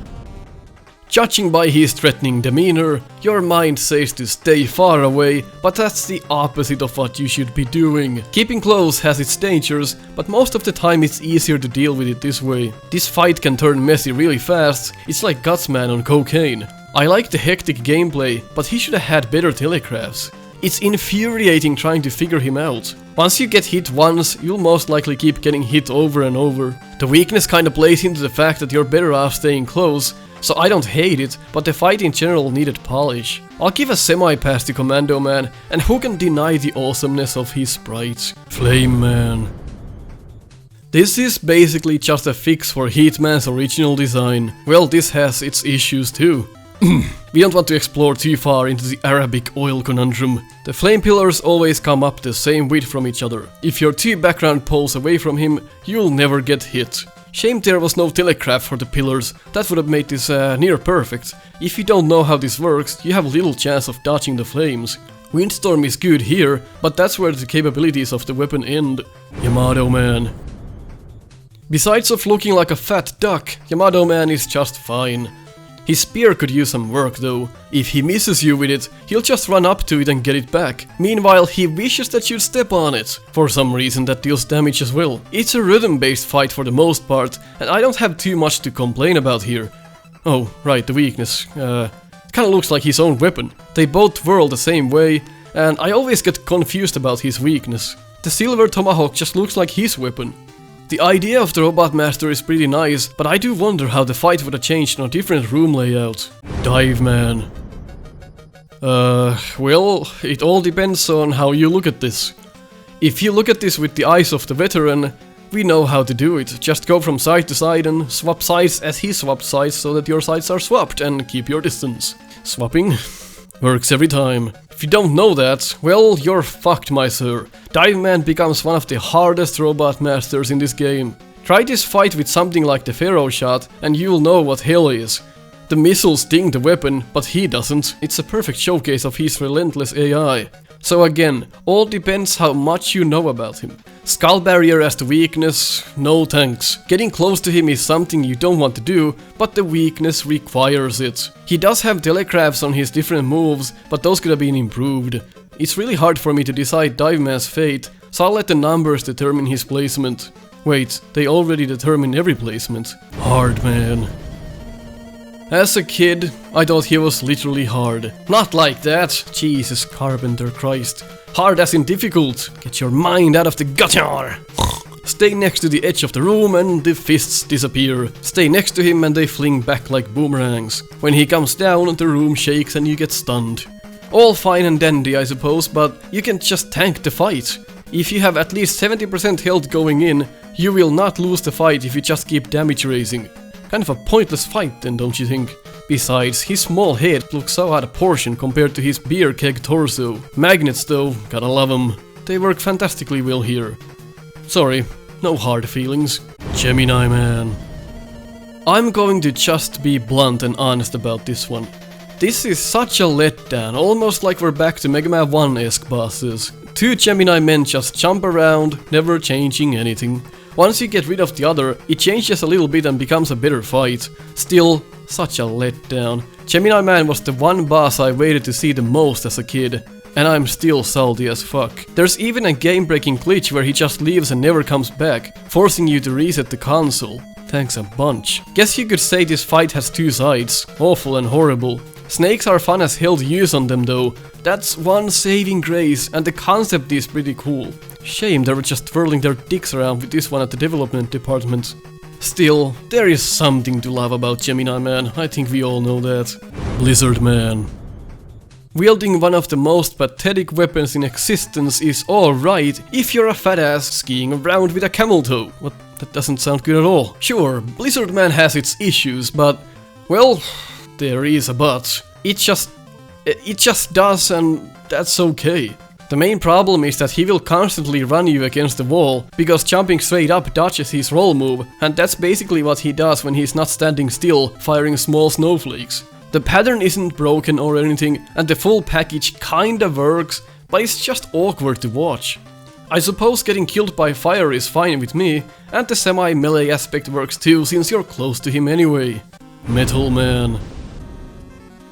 Judging by his threatening demeanor, your mind says to stay far away, but that's the opposite of what you should be doing. Keeping close has its dangers, but most of the time it's easier to deal with it this way. This fight can turn messy really fast, it's like Guts Man on cocaine. I like the hectic gameplay, but he should have had better telegraphs. It's infuriating trying to figure him out. Once you get hit once, you'll most likely keep getting hit over and over. The weakness kinda plays into the fact that you're better off staying close, so I don't hate it, but the fight in general needed polish. I'll give a semi-pass to Commando Man, and who can deny the awesomeness of his sprites? Flame Man. This is basically just a fix for Heatman's original design. Well, this has its issues too. We don't want to explore too far into the Arabic oil conundrum. The flame pillars always come up the same width from each other. If you're 2 background poles away from him, you'll never get hit. Shame there was no telegraph for the pillars, that would have made this near perfect. If you don't know how this works, you have little chance of dodging the flames. Windstorm is good here, but that's where the capabilities of the weapon end. Yamato Man. Besides of looking like a fat duck, Yamato Man is just fine. His spear could use some work though. If he misses you with it, he'll just run up to it and get it back. Meanwhile, he wishes that you'd step on it. For some reason that deals damage as well. It's a rhythm-based fight for the most part, and I don't have too much to complain about here. Oh, right, the weakness. Kinda looks like his own weapon. They both whirl the same way, and I always get confused about his weakness. The silver tomahawk just looks like his weapon. The idea of the Robot Master is pretty nice, but I do wonder how the fight would have changed on a different room layout. Dive Man. Well, it all depends on how you look at this. If you look at this with the eyes of the veteran, we know how to do it. Just go from side to side and swap sides as he swaps sides so that your sides are swapped and keep your distance. Swapping works every time. If you don't know that, well, you're fucked, my sir. Dive Man becomes one of the hardest Robot Masters in this game. Try this fight with something like the Pharaoh shot and you'll know what hell is. The missiles sting the weapon, but he doesn't. It's a perfect showcase of his relentless AI. So again, all depends how much you know about him. Skull barrier as the weakness, no thanks. Getting close to him is something you don't want to do, but the weakness requires it. He does have telegraphs on his different moves, but those could have been improved. It's really hard for me to decide Dive Man's fate, so I'll let the numbers determine his placement. Wait, they already determine every placement. Hard Man. As a kid, I thought he was literally hard. Not like that, Jesus Carpenter Christ. Hard as in difficult. Get your mind out of the gutter. Stay next to the edge of the room and the fists disappear. Stay next to him and they fling back like boomerangs. When he comes down, the room shakes and you get stunned. All fine and dandy, I suppose, but you can just tank the fight. If you have at least 70% health going in, you will not lose the fight if you just keep damage raising. Kind of a pointless fight then, don't you think? Besides, his small head looks so out of proportion compared to his beer keg torso. Magnets though, gotta love them. They work fantastically well here. Sorry, no hard feelings. Gemini Man. I'm going to just be blunt and honest about this one. This is such a letdown, almost like we're back to Mega Man 1-esque bosses. Two Gemini men just jump around, never changing anything. Once you get rid of the other, it changes a little bit and becomes a better fight. Still, such a letdown. Gemini Man was the one boss I waited to see the most as a kid. And I'm still salty as fuck. There's even a game-breaking glitch where he just leaves and never comes back, forcing you to reset the console. Thanks a bunch. Guess you could say this fight has two sides, awful and horrible. Snakes are fun as hell to use on them though. That's one saving grace, and the concept is pretty cool. Shame they were just twirling their dicks around with this one at the development department. Still, there is something to love about Gemini Man, I think we all know that. Blizzard Man. Wielding one of the most pathetic weapons in existence is alright if you're a fat ass skiing around with a camel toe. What? That doesn't sound good at all. Sure, Blizzard Man has its issues, but... well, there is a but. It just does, and that's okay. The main problem is that he will constantly run you against the wall, because jumping straight up dodges his roll move, and that's basically what he does when he's not standing still, firing small snowflakes. The pattern isn't broken or anything, and the full package kinda works, but it's just awkward to watch. I suppose getting killed by fire is fine with me, and the semi-melee aspect works too, since you're close to him anyway. Metal Man.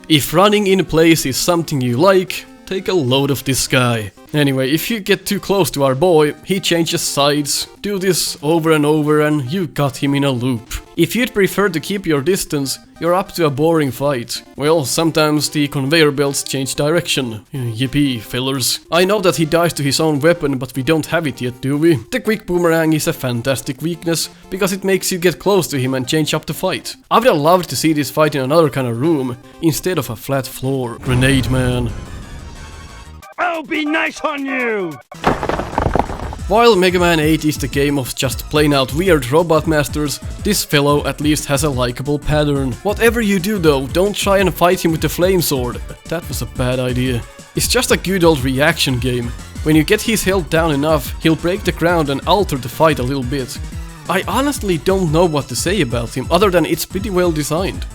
If running in place is something you like, take a load of this guy. Anyway, if you get too close to our boy, he changes sides. Do this over and over and you got him in a loop. If you'd prefer to keep your distance, you're up to a boring fight. Well, sometimes the conveyor belts change direction. Yippee, fellers. I know that he dies to his own weapon, but we don't have it yet, do we? The quick boomerang is a fantastic weakness, because it makes you get close to him and change up the fight. I would have loved to see this fight in another kind of room, instead of a flat floor. Grenade Man. I'll be nice on you! While Mega Man 8 is the game of just plain out weird robot masters, this fellow at least has a likable pattern. Whatever you do though, don't try and fight him with the flame sword. That was a bad idea. It's just a good old reaction game. When you get his health down enough, he'll break the ground and alter the fight a little bit. I honestly don't know what to say about him, other than it's pretty well designed.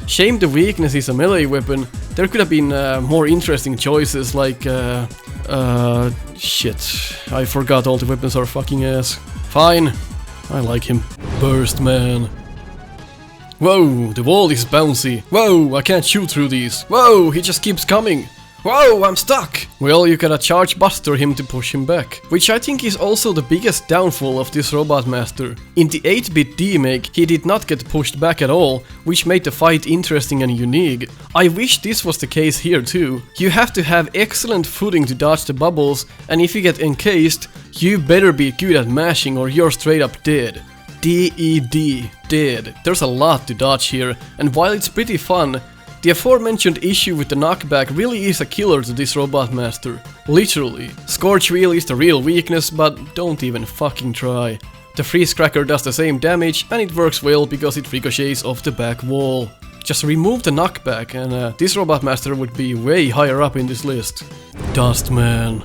Shame the weakness is a melee weapon. There could have been more interesting choices like shit. I forgot all the weapons are fucking ass. Fine. I like him. Burst Man. Whoa, the wall is bouncy. Whoa, I can't shoot through these. Whoa, he just keeps coming. Whoa, I'm stuck! Well, you gotta charge buster him to push him back. Which I think is also the biggest downfall of this robot master. In the 8-bit remake, he did not get pushed back at all, which made the fight interesting and unique. I wish this was the case here too. You have to have excellent footing to dodge the bubbles, and if you get encased, you better be good at mashing or you're straight up dead. D-E-D, dead. There's a lot to dodge here, and while it's pretty fun, the aforementioned issue with the knockback really is a killer to this robot master. Literally. Scorch Wheel is the real weakness, but don't even fucking try. The Freeze Cracker does the same damage, and it works well because it ricochets off the back wall. Just remove the knockback and this robot master would be way higher up in this list. Dust Man.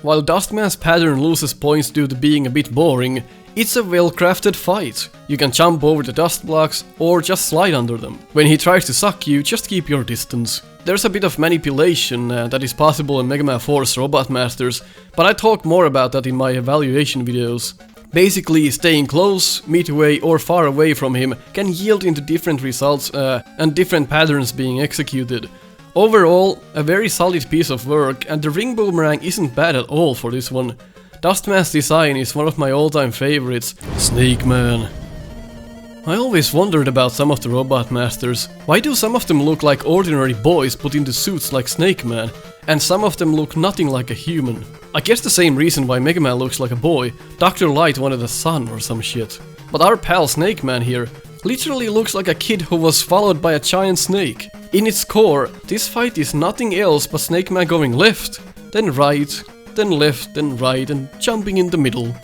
While Dust Man's pattern loses points due to being a bit boring, it's a well-crafted fight. You can jump over the dust blocks or just slide under them. When he tries to suck you, just keep your distance. There's a bit of manipulation that is possible in Mega Man 4's Robot Masters, but I talk more about that in my evaluation videos. Basically, staying close, midway or far away from him can yield into different results and different patterns being executed. Overall, a very solid piece of work, and the ring boomerang isn't bad at all for this one. Dustman's design is one of my all-time favorites. Snake Man. I always wondered about some of the Robot Masters. Why do some of them look like ordinary boys put into suits like Snake Man, and some of them look nothing like a human? I guess the same reason why Megaman looks like a boy. Dr. Light wanted a son or some shit. But our pal Snake Man here literally looks like a kid who was swallowed by a giant snake. In its core, this fight is nothing else but Snake Man going left, then right, then left, then right, and jumping in the middle.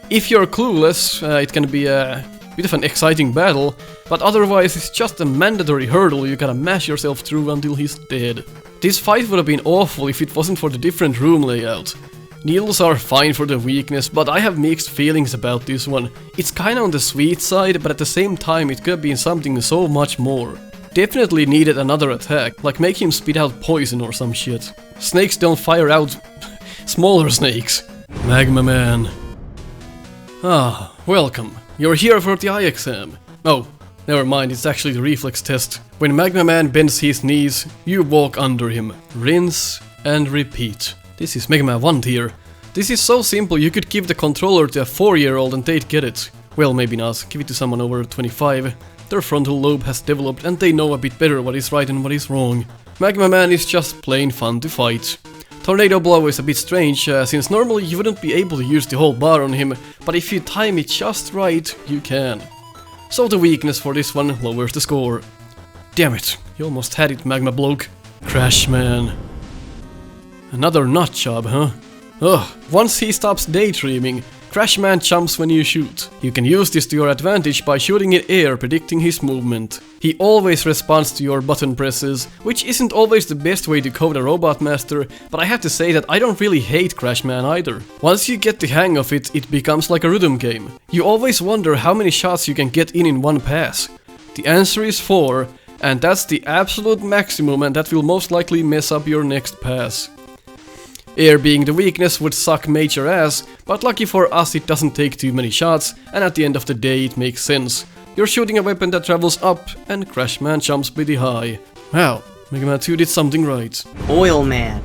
If you're clueless, it can be a bit of an exciting battle, but otherwise it's just a mandatory hurdle you gotta mash yourself through until he's dead. This fight would have been awful if it wasn't for the different room layout. Needles are fine for the weakness, but I have mixed feelings about this one. It's kinda on the sweet side, but at the same time it could have been something so much more. Definitely needed another attack, like make him spit out poison or some shit. Snakes don't fire out smaller snakes. Magma Man. Ah, welcome. You're here for the eye exam. Oh, never mind, it's actually the reflex test. When Magma Man bends his knees, you walk under him. Rinse and repeat. This is Mega Man 1 tier. This is so simple you could give the controller to a 4-year-old and they'd get it. Well, maybe not. Give it to someone over 25. Their frontal lobe has developed and they know a bit better what is right and what is wrong. Magma Man is just plain fun to fight. Tornado Blow is a bit strange, since normally you wouldn't be able to use the whole bar on him, but if you time it just right, you can. So the weakness for this one lowers the score. Damn it, you almost had it, Magma Bloke. Crash Man. Another nut job, huh? Ugh, once he stops daydreaming, Crash Man jumps when you shoot. You can use this to your advantage by shooting in air, predicting his movement. He always responds to your button presses, which isn't always the best way to code a Robot Master, but I have to say that I don't really hate Crash Man either. Once you get the hang of it, it becomes like a rhythm game. You always wonder how many shots you can get in one pass. The answer is 4, and that's the absolute maximum, and that will most likely mess up your next pass. Air being the weakness would suck major ass, but lucky for us it doesn't take too many shots, and at the end of the day it makes sense. You're shooting a weapon that travels up, and Crash Man jumps pretty high. Wow, Mega Man 2 did something right. Oil Man.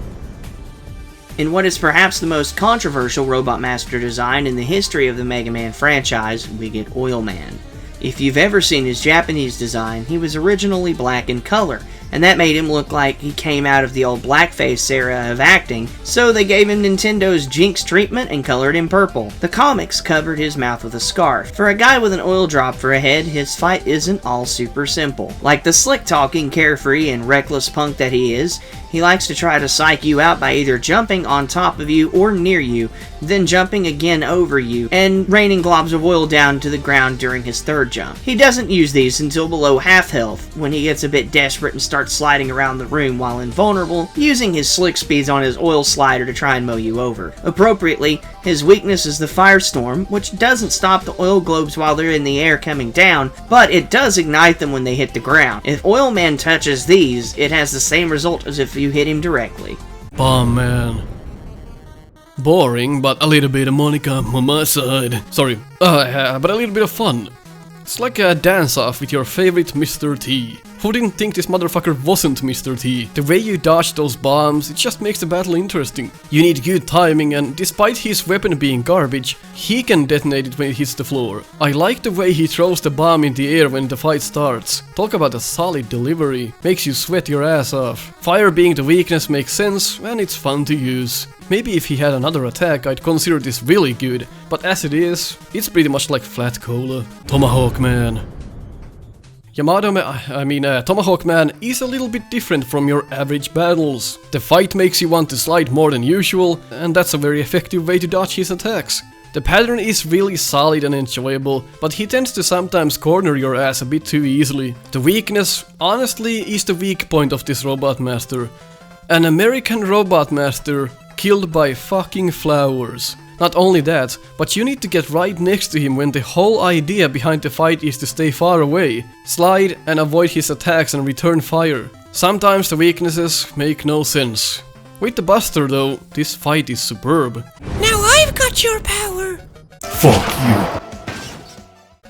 In what is perhaps the most controversial Robot Master design in the history of the Mega Man franchise, we get Oil Man. If you've ever seen his Japanese design, he was originally black in color, and that made him look like he came out of the old blackface era of acting, so they gave him Nintendo's Jinx treatment and colored him purple. The comics covered his mouth with a scarf. For a guy with an oil drop for a head, his fight isn't all super simple. Like the slick-talking, carefree, and reckless punk that he is, he likes to try to psych you out by either jumping on top of you or near you, then jumping again over you, and raining globs of oil down to the ground during his third jump. He doesn't use these until below half health, when he gets a bit desperate and starts sliding around the room while invulnerable, using his slick speeds on his oil slider to try and mow you over. Appropriately, his weakness is the Firestorm, which doesn't stop the oil globes while they're in the air coming down, but it does ignite them when they hit the ground. If Oil Man touches these, it has the same result as if you hit him directly. Bomb Man. Boring, but a little bit of Monica on my side. Sorry, but a little bit of fun. It's like a dance-off with your favorite Mr. T. Who didn't think this motherfucker wasn't Mr. T? The way you dodge those bombs, it just makes the battle interesting. You need good timing, and despite his weapon being garbage, he can detonate it when it hits the floor. I like the way he throws the bomb in the air when the fight starts. Talk about a solid delivery. Makes you sweat your ass off. Fire being the weakness makes sense, and it's fun to use. Maybe if he had another attack, I'd consider this really good, but as it is, it's pretty much like flat cola. Tomahawk Man. Tomahawk Man is a little bit different from your average battles. The fight makes you want to slide more than usual, and that's a very effective way to dodge his attacks. The pattern is really solid and enjoyable, but he tends to sometimes corner your ass a bit too easily. The weakness, honestly, is the weak point of this Robot Master. An American Robot Master killed by fucking flowers. Not only that, but you need to get right next to him when the whole idea behind the fight is to stay far away, slide and avoid his attacks and return fire. Sometimes the weaknesses make no sense. With the Buster though, this fight is superb. Now I've got your power! Fuck you.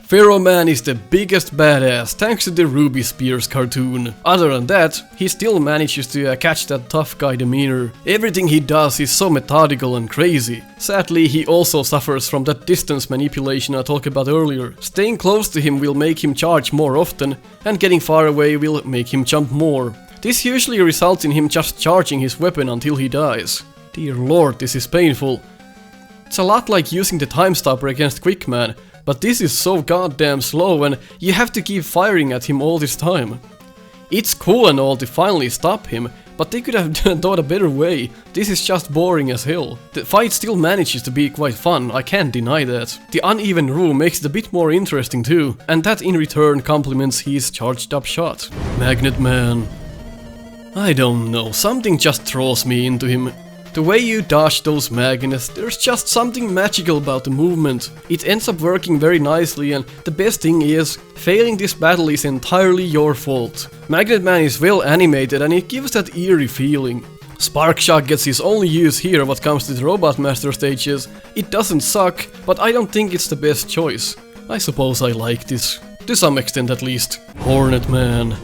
Pharaoh Man is the biggest badass thanks to the Ruby Spears cartoon. Other than that, he still manages to catch that tough guy demeanor. Everything he does is so methodical and crazy. Sadly, he also suffers from that distance manipulation I talked about earlier. Staying close to him will make him charge more often, and getting far away will make him jump more. This usually results in him just charging his weapon until he dies. Dear lord, this is painful. It's a lot like using the time stopper against Quickman, but this is so goddamn slow and you have to keep firing at him all this time. It's cool and all to finally stop him, but they could have thought a better way. This is just boring as hell. The fight still manages to be quite fun, I can't deny that. The uneven room makes it a bit more interesting too, and that in return complements his charged up shot. Magnet Man. I don't know, something just throws me into him. The way you dodge those magnets, there's just something magical about the movement. It ends up working very nicely, and the best thing is, failing this battle is entirely your fault. Magnet Man is well animated and it gives that eerie feeling. Spark Shock gets his only use here when it comes to the Robot Master stages. It doesn't suck, but I don't think it's the best choice. I suppose I like this, to some extent at least. Hornet Man.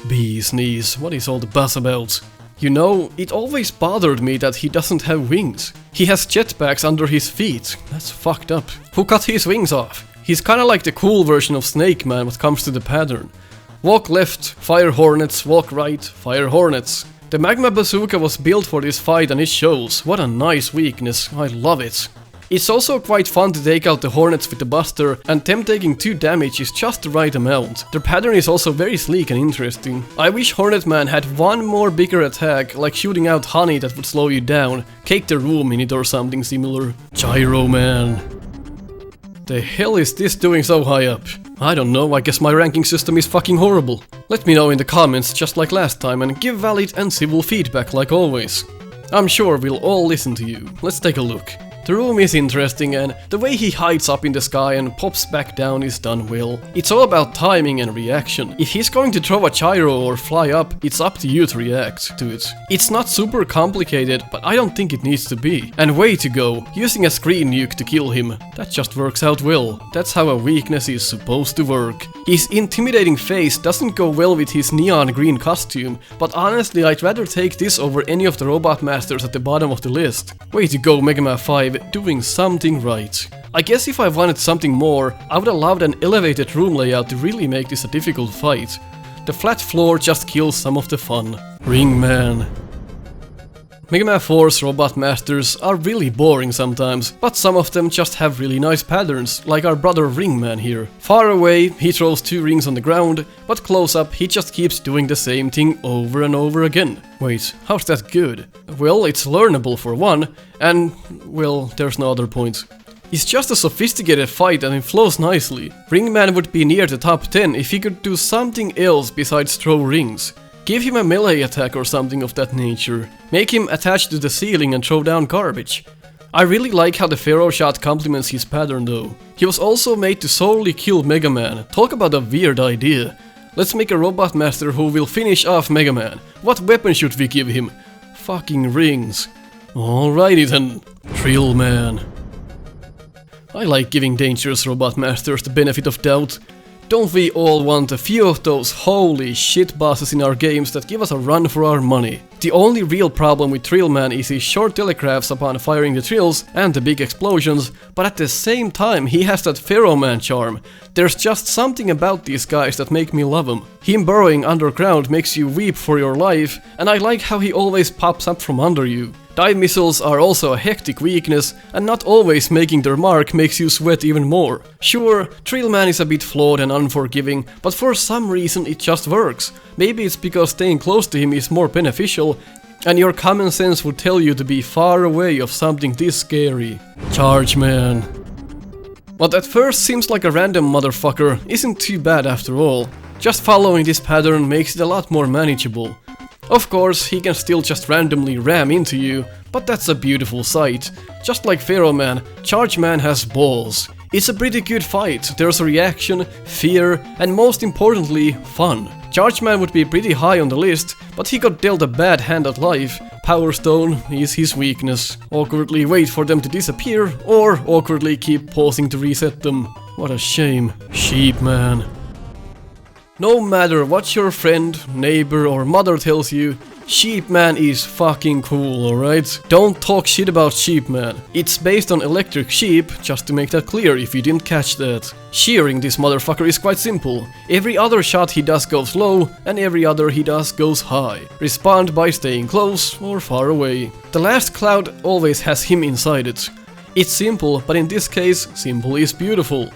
Bee's knees, what is all the buzz about? You know, it always bothered me that he doesn't have wings. He has jetpacks under his feet. That's fucked up. Who cut his wings off? He's kinda like the cool version of Snake Man when it comes to the pattern. Walk left, fire hornets, walk right, fire hornets. The Magma Bazooka was built for this fight and it shows. What a nice weakness, I love it. It's also quite fun to take out the hornets with the buster, and them taking 2 damage is just the right amount. Their pattern is also very sleek and interesting. I wish Hornet Man had one more bigger attack, like shooting out honey that would slow you down, cake the room in it or something similar. Gyro Man. The hell is this doing so high up? I don't know, I guess my ranking system is fucking horrible. Let me know in the comments just like last time and give valid and civil feedback like always. I'm sure we'll all listen to you. Let's take a look. The room is interesting and the way he hides up in the sky and pops back down is done well. It's all about timing and reaction. If he's going to throw a gyro or fly up, it's up to you to react to it. It's not super complicated, but I don't think it needs to be. And way to go, using a screen nuke to kill him. That just works out well. That's how a weakness is supposed to work. His intimidating face doesn't go well with his neon green costume, but honestly I'd rather take this over any of the Robot Masters at the bottom of the list. Way to go, Megaman 5. Doing something right. I guess if I wanted something more, I would allowed an elevated room layout to really make this a difficult fight. The flat floor just kills some of the fun. Ring Man. Megaman 4's Robot Masters are really boring sometimes, but some of them just have really nice patterns, like our brother Ring Man here. Far away, he throws 2 rings on the ground, but close up he just keeps doing the same thing over and over again. Wait, how's that good? Well, it's learnable for one, and, well, there's no other point. It's just a sophisticated fight and it flows nicely. Ring Man would be near the top 10 if he could do something else besides throw rings. Give him a melee attack or something of that nature. Make him attach to the ceiling and throw down garbage. I really like how the Pharaoh shot complements his pattern though. He was also made to solely kill Megaman. Talk about a weird idea. Let's make a Robot Master who will finish off Megaman. What weapon should we give him? Fucking rings. Alrighty then. Drill Man. I like giving dangerous Robot Masters the benefit of doubt. Don't we all want a few of those holy shit bosses in our games that give us a run for our money? The only real problem with Drill Man is his short telegraphs upon firing the drills and the big explosions, but at the same time he has that Pharaoh Man charm. There's just something about these guys that make me love him. Him burrowing underground makes you weep for your life, and I like how he always pops up from under you. Dive missiles are also a hectic weakness, and not always making their mark makes you sweat even more. Sure, Drill Man is a bit flawed and unforgiving, but for some reason it just works. Maybe it's because staying close to him is more beneficial, and your common sense would tell you to be far away of something this scary. Charge Man. What at first seems like a random motherfucker isn't too bad after all. Just following this pattern makes it a lot more manageable. Of course, he can still just randomly ram into you, but that's a beautiful sight. Just like Pharaoh Man, Charge Man has balls. It's a pretty good fight, there's a reaction, fear, and most importantly, fun. Charge Man would be pretty high on the list, but he got dealt a bad hand at life. Power Stone is his weakness. Awkwardly wait for them to disappear, or awkwardly keep pausing to reset them. What a shame. Sheep Man. No matter what your friend, neighbor or mother tells you, Sheep Man is fucking cool, alright? Don't talk shit about Sheep Man. It's based on electric sheep, just to make that clear if you didn't catch that. Shearing this motherfucker is quite simple. Every other shot he does goes low, and every other he does goes high. Respond by staying close or far away. The last cloud always has him inside it. It's simple, but in this case, simple is beautiful.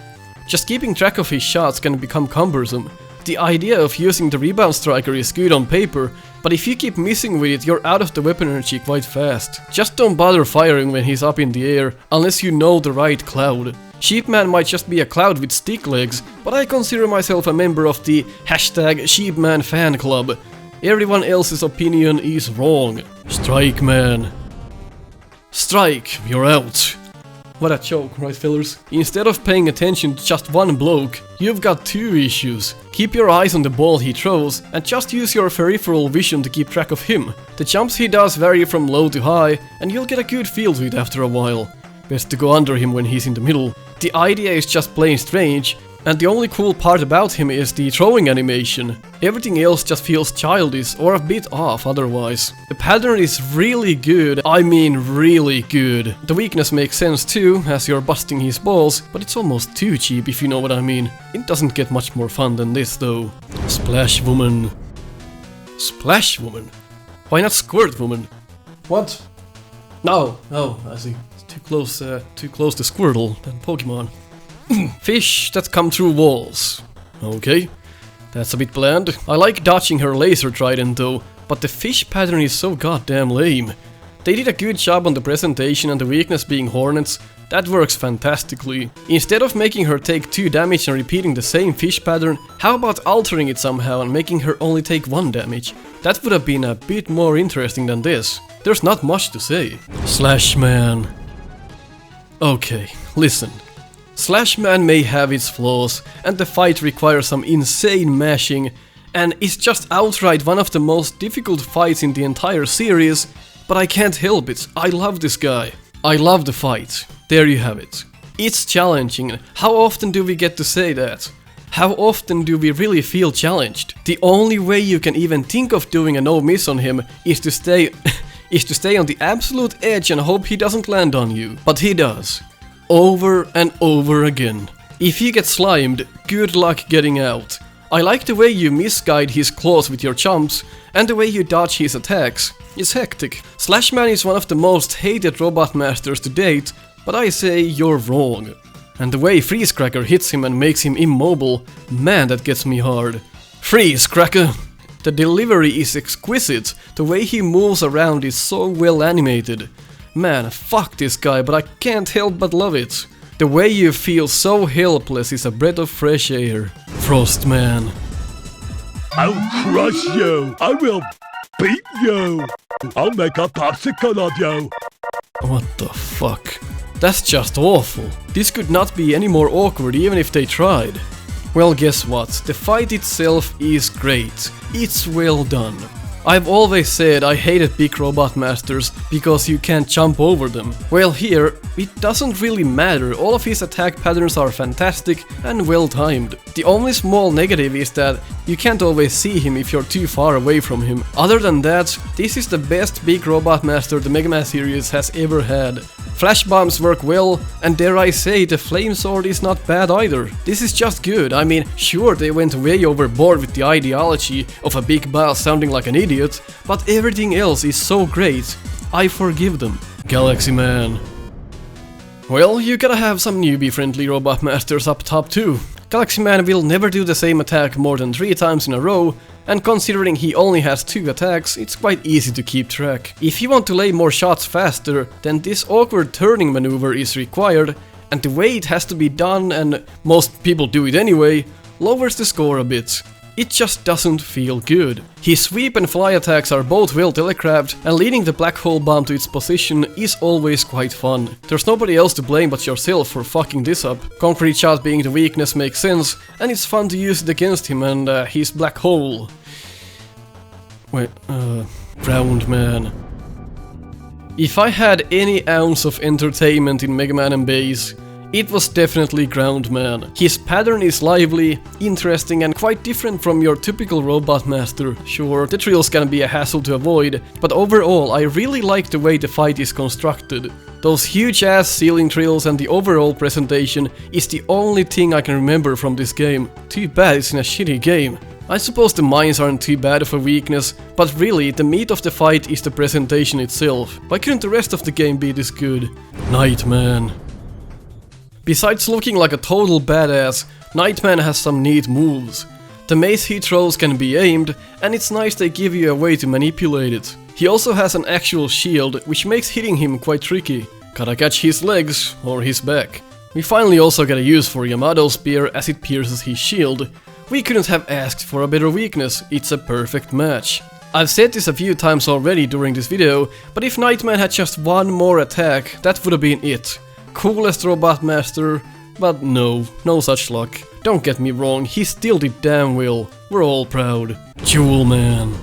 Just keeping track of his shots can become cumbersome. The idea of using the rebound striker is good on paper, but if you keep missing with it, you're out of the weapon energy quite fast. Just don't bother firing when he's up in the air, unless you know the right cloud. Sheepman might just be a cloud with stick legs, but I consider myself a member of the #Sheepman fan club. Everyone else's opinion is wrong. Strike Man. Strike, you're out. What a joke, right fellers? Instead of paying attention to just one bloke, you've got two issues. Keep your eyes on the ball he throws, and just use your peripheral vision to keep track of him. The jumps he does vary from low to high, and you'll get a good feel to it after a while. Best to go under him when he's in the middle. The idea is just plain strange, and the only cool part about him is the throwing animation. Everything else just feels childish or a bit off otherwise. The pattern is really good, I mean really good. The weakness makes sense too, as you're busting his balls, but it's almost too cheap if you know what I mean. It doesn't get much more fun than this though. Splash Woman. Splash Woman? Why not Squirt Woman? What? No, I see. It's too close to Squirtle than Pokemon. Fish that come through walls. Okay, that's a bit bland. I like dodging her laser trident though, but the fish pattern is so goddamn lame. They did a good job on the presentation and the weakness being hornets. That works fantastically. Instead of making her take 2 damage and repeating the same fish pattern, how about altering it somehow and making her only take 1 damage? That would have been a bit more interesting than this. There's not much to say. Slash Man. Okay, listen. Slash Man may have its flaws, and the fight requires some insane mashing, and it's just outright one of the most difficult fights in the entire series, but I can't help it, I love this guy. I love the fight. There you have it. It's challenging. How often do we get to say that? How often do we really feel challenged? The only way you can even think of doing a no miss on him is to stay on the absolute edge and hope he doesn't land on you. But he does. Over and over again. If you get slimed, good luck getting out. I like the way you misguide his claws with your jumps, and the way you dodge his attacks. It's hectic. Slash Man is one of the most hated robot masters to date, but I say you're wrong. And the way Freeze Cracker hits him and makes him immobile, man, that gets me hard. Freeze Cracker! The delivery is exquisite, the way he moves around is so well animated. Man, fuck this guy, but I can't help but love it. The way you feel so helpless is a breath of fresh air. Frost Man. I'll crush you. I will beat you. I'll make a popsicle of you. What the fuck? That's just awful. This could not be any more awkward even if they tried. Well, guess what? The fight itself is great. It's well done. I've always said I hated big robot masters because you can't jump over them. Well, here, it doesn't really matter, all of his attack patterns are fantastic and well timed. The only small negative is that you can't always see him if you're too far away from him. Other than that, this is the best big robot master the Mega Man series has ever had. Flash bombs work well, and dare I say, the flame sword is not bad either. This is just good. I mean, sure, they went way overboard with the ideology of a big boss sounding like an idiot, but everything else is so great. I forgive them. Galaxy Man. Well, you gotta have some newbie-friendly robot masters up top too. Galaxy Man will never do the same attack more than 3 times in a row, and considering he only has 2 attacks, it's quite easy to keep track. If you want to lay more shots faster, then this awkward turning maneuver is required, and the way it has to be done, and most people do it anyway, lowers the score a bit. It just doesn't feel good. His sweep and fly attacks are both well telegraphed, and leading the black hole bomb to its position is always quite fun. There's nobody else to blame but yourself for fucking this up. Concrete shot being the weakness makes sense, and it's fun to use it against him and his black hole. Wait, Round Man. If I had any ounce of entertainment in Mega Man and Base, It was definitely Ground Man. His pattern is lively, interesting and quite different from your typical Robot Master. Sure, the trills can be a hassle to avoid, but overall I really like the way the fight is constructed. Those huge ass ceiling trills and the overall presentation is the only thing I can remember from this game. Too bad it's in a shitty game. I suppose the mines aren't too bad of a weakness, but really the meat of the fight is the presentation itself. Why couldn't the rest of the game be this good? Nightman. Besides looking like a total badass, Nightman has some neat moves. The mace he throws can be aimed, and it's nice they give you a way to manipulate it. He also has an actual shield, which makes hitting him quite tricky. Gotta catch his legs, or his back. We finally also get a use for Yamato's spear as it pierces his shield. We couldn't have asked for a better weakness, it's a perfect match. I've said this a few times already during this video, but if Nightman had just one more attack, that would have been it. Coolest Robot Master, but no such luck. Don't get me wrong, he still did damn well. We're all proud. Jewel Man.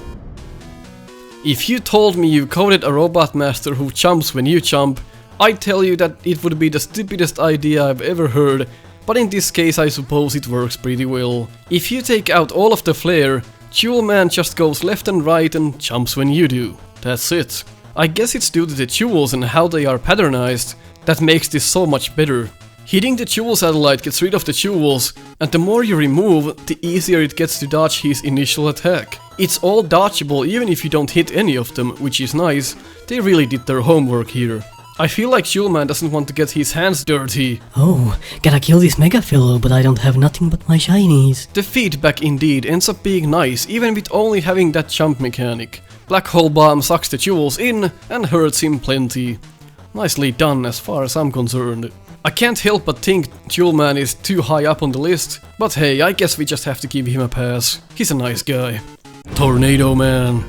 If you told me you coded a Robot Master who jumps when you jump, I'd tell you that it would be the stupidest idea I've ever heard, but in this case I suppose it works pretty well. If you take out all of the flair, Jewel Man just goes left and right and jumps when you do. That's it. I guess it's due to the jewels and how they are patternized that makes this so much better. Hitting the jewel satellite gets rid of the jewels, and the more you remove, the easier it gets to dodge his initial attack. It's all dodgeable even if you don't hit any of them, which is nice. They really did their homework here. I feel like Jewel Man doesn't want to get his hands dirty. Oh, gotta kill this MegaPhilX, but I don't have nothing but my shinies. The feedback indeed ends up being nice, even with only having that jump mechanic. Black Hole Bomb sucks the jewels in and hurts him plenty. Nicely done as far as I'm concerned. I can't help but think Jewel Man is too high up on the list, but hey, I guess we just have to give him a pass. He's a nice guy. Tornado Man.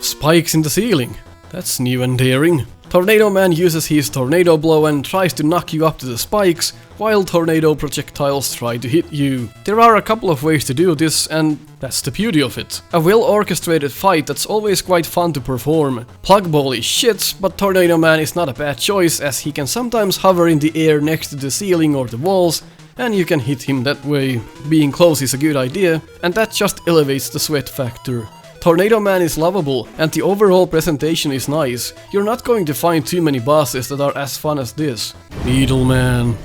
Spikes in the ceiling. That's new and daring. Tornado Man uses his tornado blow and tries to knock you up to the spikes, while tornado projectiles try to hit you. There are a couple of ways to do this, and that's the beauty of it. A well-orchestrated fight that's always quite fun to perform. Plug Ball is shit, but Tornado Man is not a bad choice, as he can sometimes hover in the air next to the ceiling or the walls, and you can hit him that way. Being close is a good idea, and that just elevates the sweat factor. Tornado Man is lovable, and the overall presentation is nice. You're not going to find too many bosses that are as fun as this. Needleman.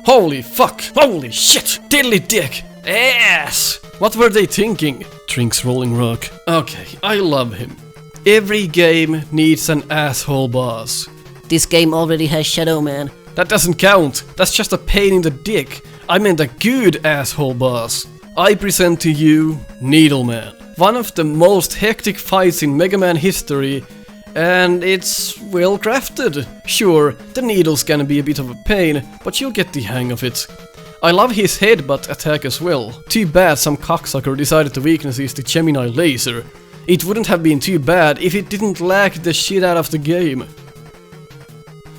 Holy fuck! Holy shit! Diddly dick! Ass! What were they thinking? Trinks Rolling Rock. Okay, I love him. Every game needs an asshole boss. This game already has Shadow Man. That doesn't count. That's just a pain in the dick. I meant a good asshole boss. I present to you Needleman. One of the most hectic fights in Mega Man history, and it's well crafted. Sure, the needles can be a bit of a pain, but you'll get the hang of it. I love his headbutt attack as well. Too bad some cocksucker decided the weakness is the Gemini laser. It wouldn't have been too bad if it didn't lag the shit out of the game.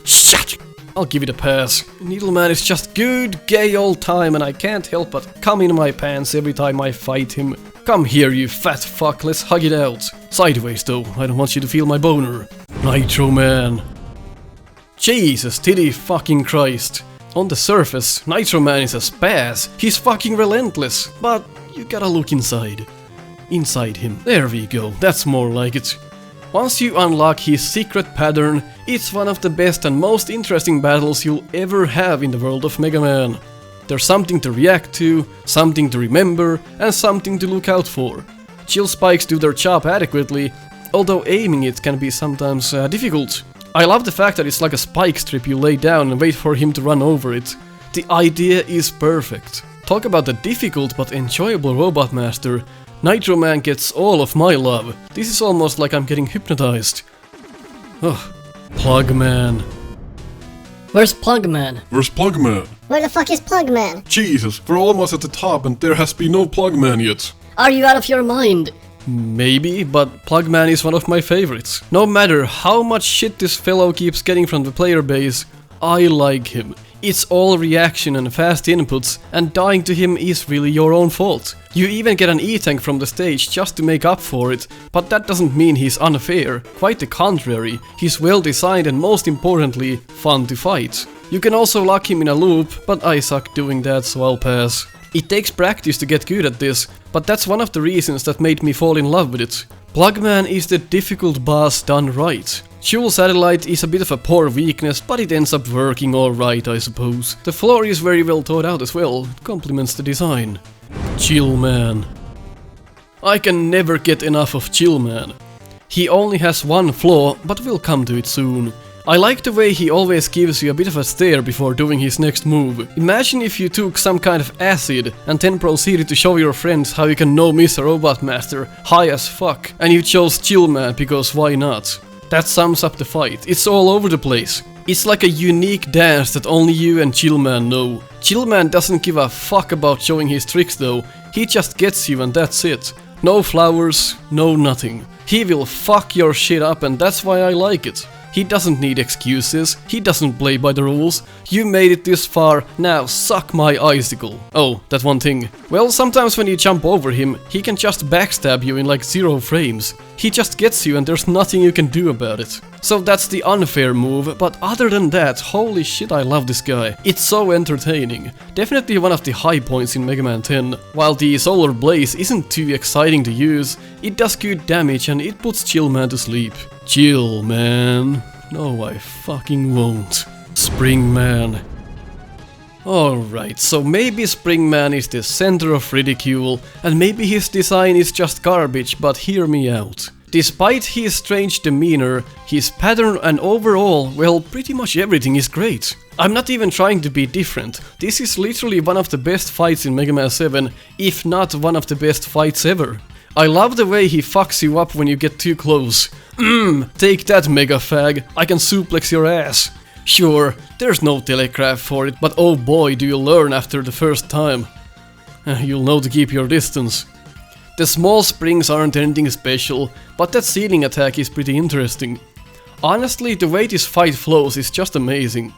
Shut! I'll give it a pass. Needleman is just good, gay old time, and I can't help but come in my pants every time I fight him. Come here, you fat fuck, let's hug it out. Sideways though, I don't want you to feel my boner. Nitro Man. Jesus, titty fucking Christ. On the surface, Nitro Man is a spaz. He's fucking relentless, but you gotta look inside. Inside him. There we go, that's more like it. Once you unlock his secret pattern, it's one of the best and most interesting battles you'll ever have in the world of Mega Man. There's something to react to, something to remember, and something to look out for. Chill spikes do their job adequately, although aiming it can be sometimes difficult. I love the fact that it's like a spike strip you lay down and wait for him to run over it. The idea is perfect. Talk about the difficult but enjoyable Robot Master. Nitro Man gets all of my love. This is almost like I'm getting hypnotized. Ugh. Plug Man. Where's Plug Man? Where's Plug Man? Where the fuck is Plug Man? Jesus, we're almost at the top and there has been no Plug Man yet. Are you out of your mind? Maybe, but Plug Man is one of my favorites. No matter how much shit this fellow keeps getting from the player base, I like him. It's all reaction and fast inputs, and dying to him is really your own fault. You even get an E-tank from the stage just to make up for it, but that doesn't mean he's unfair. Quite the contrary, he's well designed and most importantly, fun to fight. You can also lock him in a loop, but I suck doing that, so I'll pass. It takes practice to get good at this, but that's one of the reasons that made me fall in love with it. Plugman is the difficult boss done right. Dual Satellite is a bit of a poor weakness, but it ends up working alright, I suppose. The floor is very well thought out as well, it complements the design. Chill Man. I can never get enough of Chill Man. He only has one flaw, but we'll come to it soon. I like the way he always gives you a bit of a stare before doing his next move. Imagine if you took some kind of acid and then proceeded to show your friends how you can no-miss a Robot Master high as fuck, and you chose Chill Man because why not? That sums up the fight. It's all over the place. It's like a unique dance that only you and Chill Man know. Chill Man doesn't give a fuck about showing his tricks though, he just gets you and that's it. No flowers, no nothing. He will fuck your shit up and that's why I like it. He doesn't need excuses, he doesn't play by the rules. You made it this far, now suck my icicle. Oh, that one thing. Well, sometimes when you jump over him, he can just backstab you in like 0 frames. He just gets you and there's nothing you can do about it. So that's the unfair move, but other than that, holy shit, I love this guy. It's so entertaining. Definitely one of the high points in Mega Man 10. While the Solar Blaze isn't too exciting to use, it does good damage and it puts Chill Man to sleep. Chill Man. No, I fucking won't. Spring Man. Alright, so maybe Spring Man is the center of ridicule, and maybe his design is just garbage, but hear me out. Despite his strange demeanor, his pattern and overall, well, pretty much everything is great. I'm not even trying to be different. This is literally one of the best fights in Mega Man 7, if not one of the best fights ever. I love the way he fucks you up when you get too close. Take that, Mega Fag, I can suplex your ass. Sure, there's no telegraph for it, but oh boy do you learn after the first time. You'll know to keep your distance. The small springs aren't anything special, but that ceiling attack is pretty interesting. Honestly, the way this fight flows is just amazing.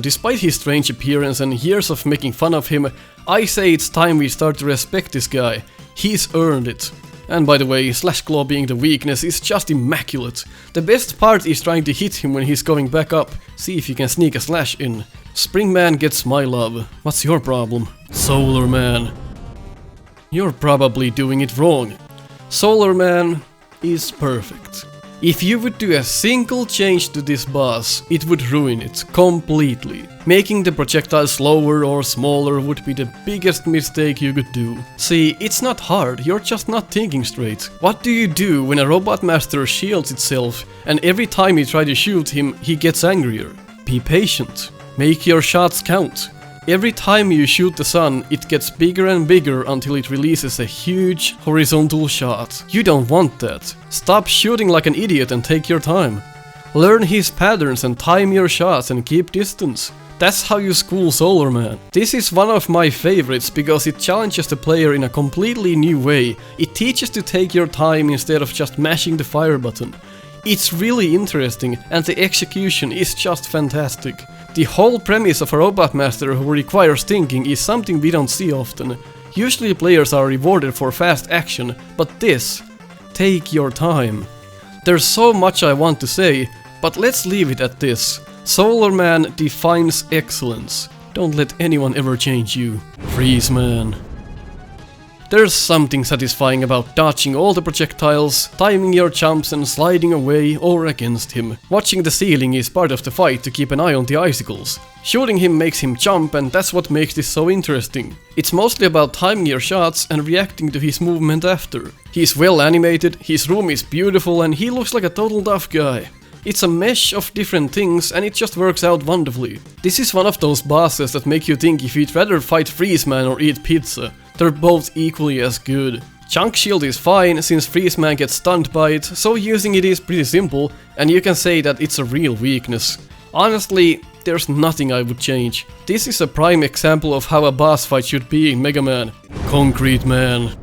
Despite his strange appearance and years of making fun of him, I say it's time we start to respect this guy. He's earned it. And by the way, Slash Claw being the weakness is just immaculate. The best part is trying to hit him when he's going back up. See if you can sneak a slash in. Spring Man gets my love. What's your problem? Solar Man. You're probably doing it wrong. Solar Man is perfect. If you would do a single change to this boss, it would ruin it completely. Making the projectile slower or smaller would be the biggest mistake you could do. See, it's not hard, you're just not thinking straight. What do you do when a Robot Master shields itself and every time you try to shoot him, he gets angrier? Be patient. Make your shots count. Every time you shoot the sun, it gets bigger and bigger until it releases a huge horizontal shot. You don't want that. Stop shooting like an idiot and take your time. Learn his patterns and time your shots and keep distance. That's how you school Solar Man. This is one of my favorites because it challenges the player in a completely new way. It teaches to take your time instead of just mashing the fire button. It's really interesting and the execution is just fantastic. The whole premise of a Robot Master who requires thinking is something we don't see often. Usually players are rewarded for fast action, but this, take your time. There's so much I want to say, but let's leave it at this. Solar Man defines excellence. Don't let anyone ever change you. Freeze Man. There's something satisfying about dodging all the projectiles, timing your jumps and sliding away or against him. Watching the ceiling is part of the fight to keep an eye on the icicles. Shooting him makes him jump and that's what makes this so interesting. It's mostly about timing your shots and reacting to his movement after. He's well animated, his room is beautiful and he looks like a total tough guy. It's a mesh of different things and it just works out wonderfully. This is one of those bosses that make you think if you'd rather fight Freeze Man or eat pizza. They're both equally as good. Chunk Shield is fine since Freeze Man gets stunned by it, so using it is pretty simple and you can say that it's a real weakness. Honestly, there's nothing I would change. This is a prime example of how a boss fight should be in Mega Man. Concrete Man.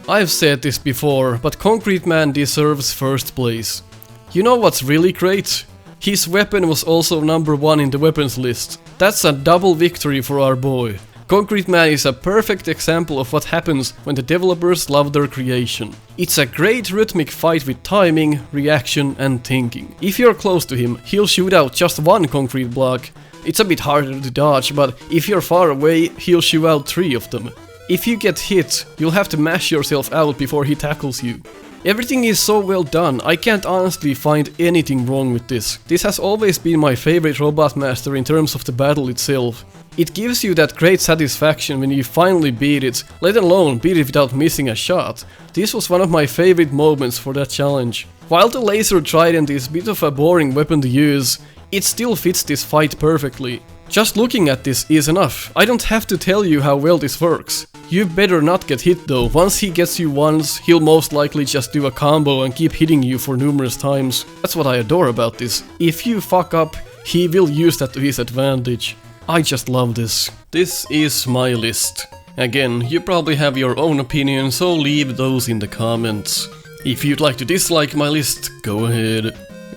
I've said this before, but Concrete Man deserves first place. You know what's really great? His weapon was also number 1 in the weapons list. That's a double victory for our boy. Concrete Man is a perfect example of what happens when the developers love their creation. It's a great rhythmic fight with timing, reaction and thinking. If you're close to him, he'll shoot out just one concrete block, It's a bit harder to dodge, but if you're far away, he'll shoot out 3 of them. If you get hit, you'll have to mash yourself out before he tackles you. Everything is so well done, I can't honestly find anything wrong with this. This has always been my favorite Robot Master in terms of the battle itself. It gives you that great satisfaction when you finally beat it, let alone beat it without missing a shot. This was one of my favorite moments for that challenge. While the laser trident is a bit of a boring weapon to use, it still fits this fight perfectly. Just looking at this is enough. I don't have to tell you how well this works. You better not get hit though. Once he gets you once, he'll most likely just do a combo and keep hitting you for numerous times. That's what I adore about this. If you fuck up, he will use that to his advantage. I just love this. This is my list. Again, you probably have your own opinion, so leave those in the comments. If you'd like to dislike my list, go ahead.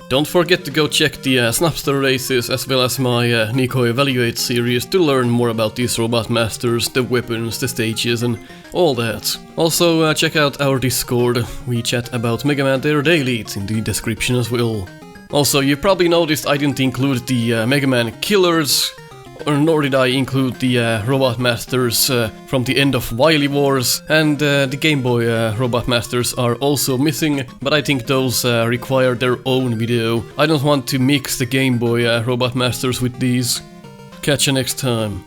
Don't forget to go check the Snupster races as well as my Nico Evaluate series to learn more about these Robot Masters, the weapons, the stages and all that. Also check out our Discord, we chat about Megaman there daily, it's in the description as well. Also you probably noticed I didn't include the Megaman killers, nor did I include the Robot Masters from the end of Wily Wars, and the Game Boy Robot Masters are also missing, but I think those require their own video. I don't want to mix the Game Boy Robot Masters with these. Catch you next time.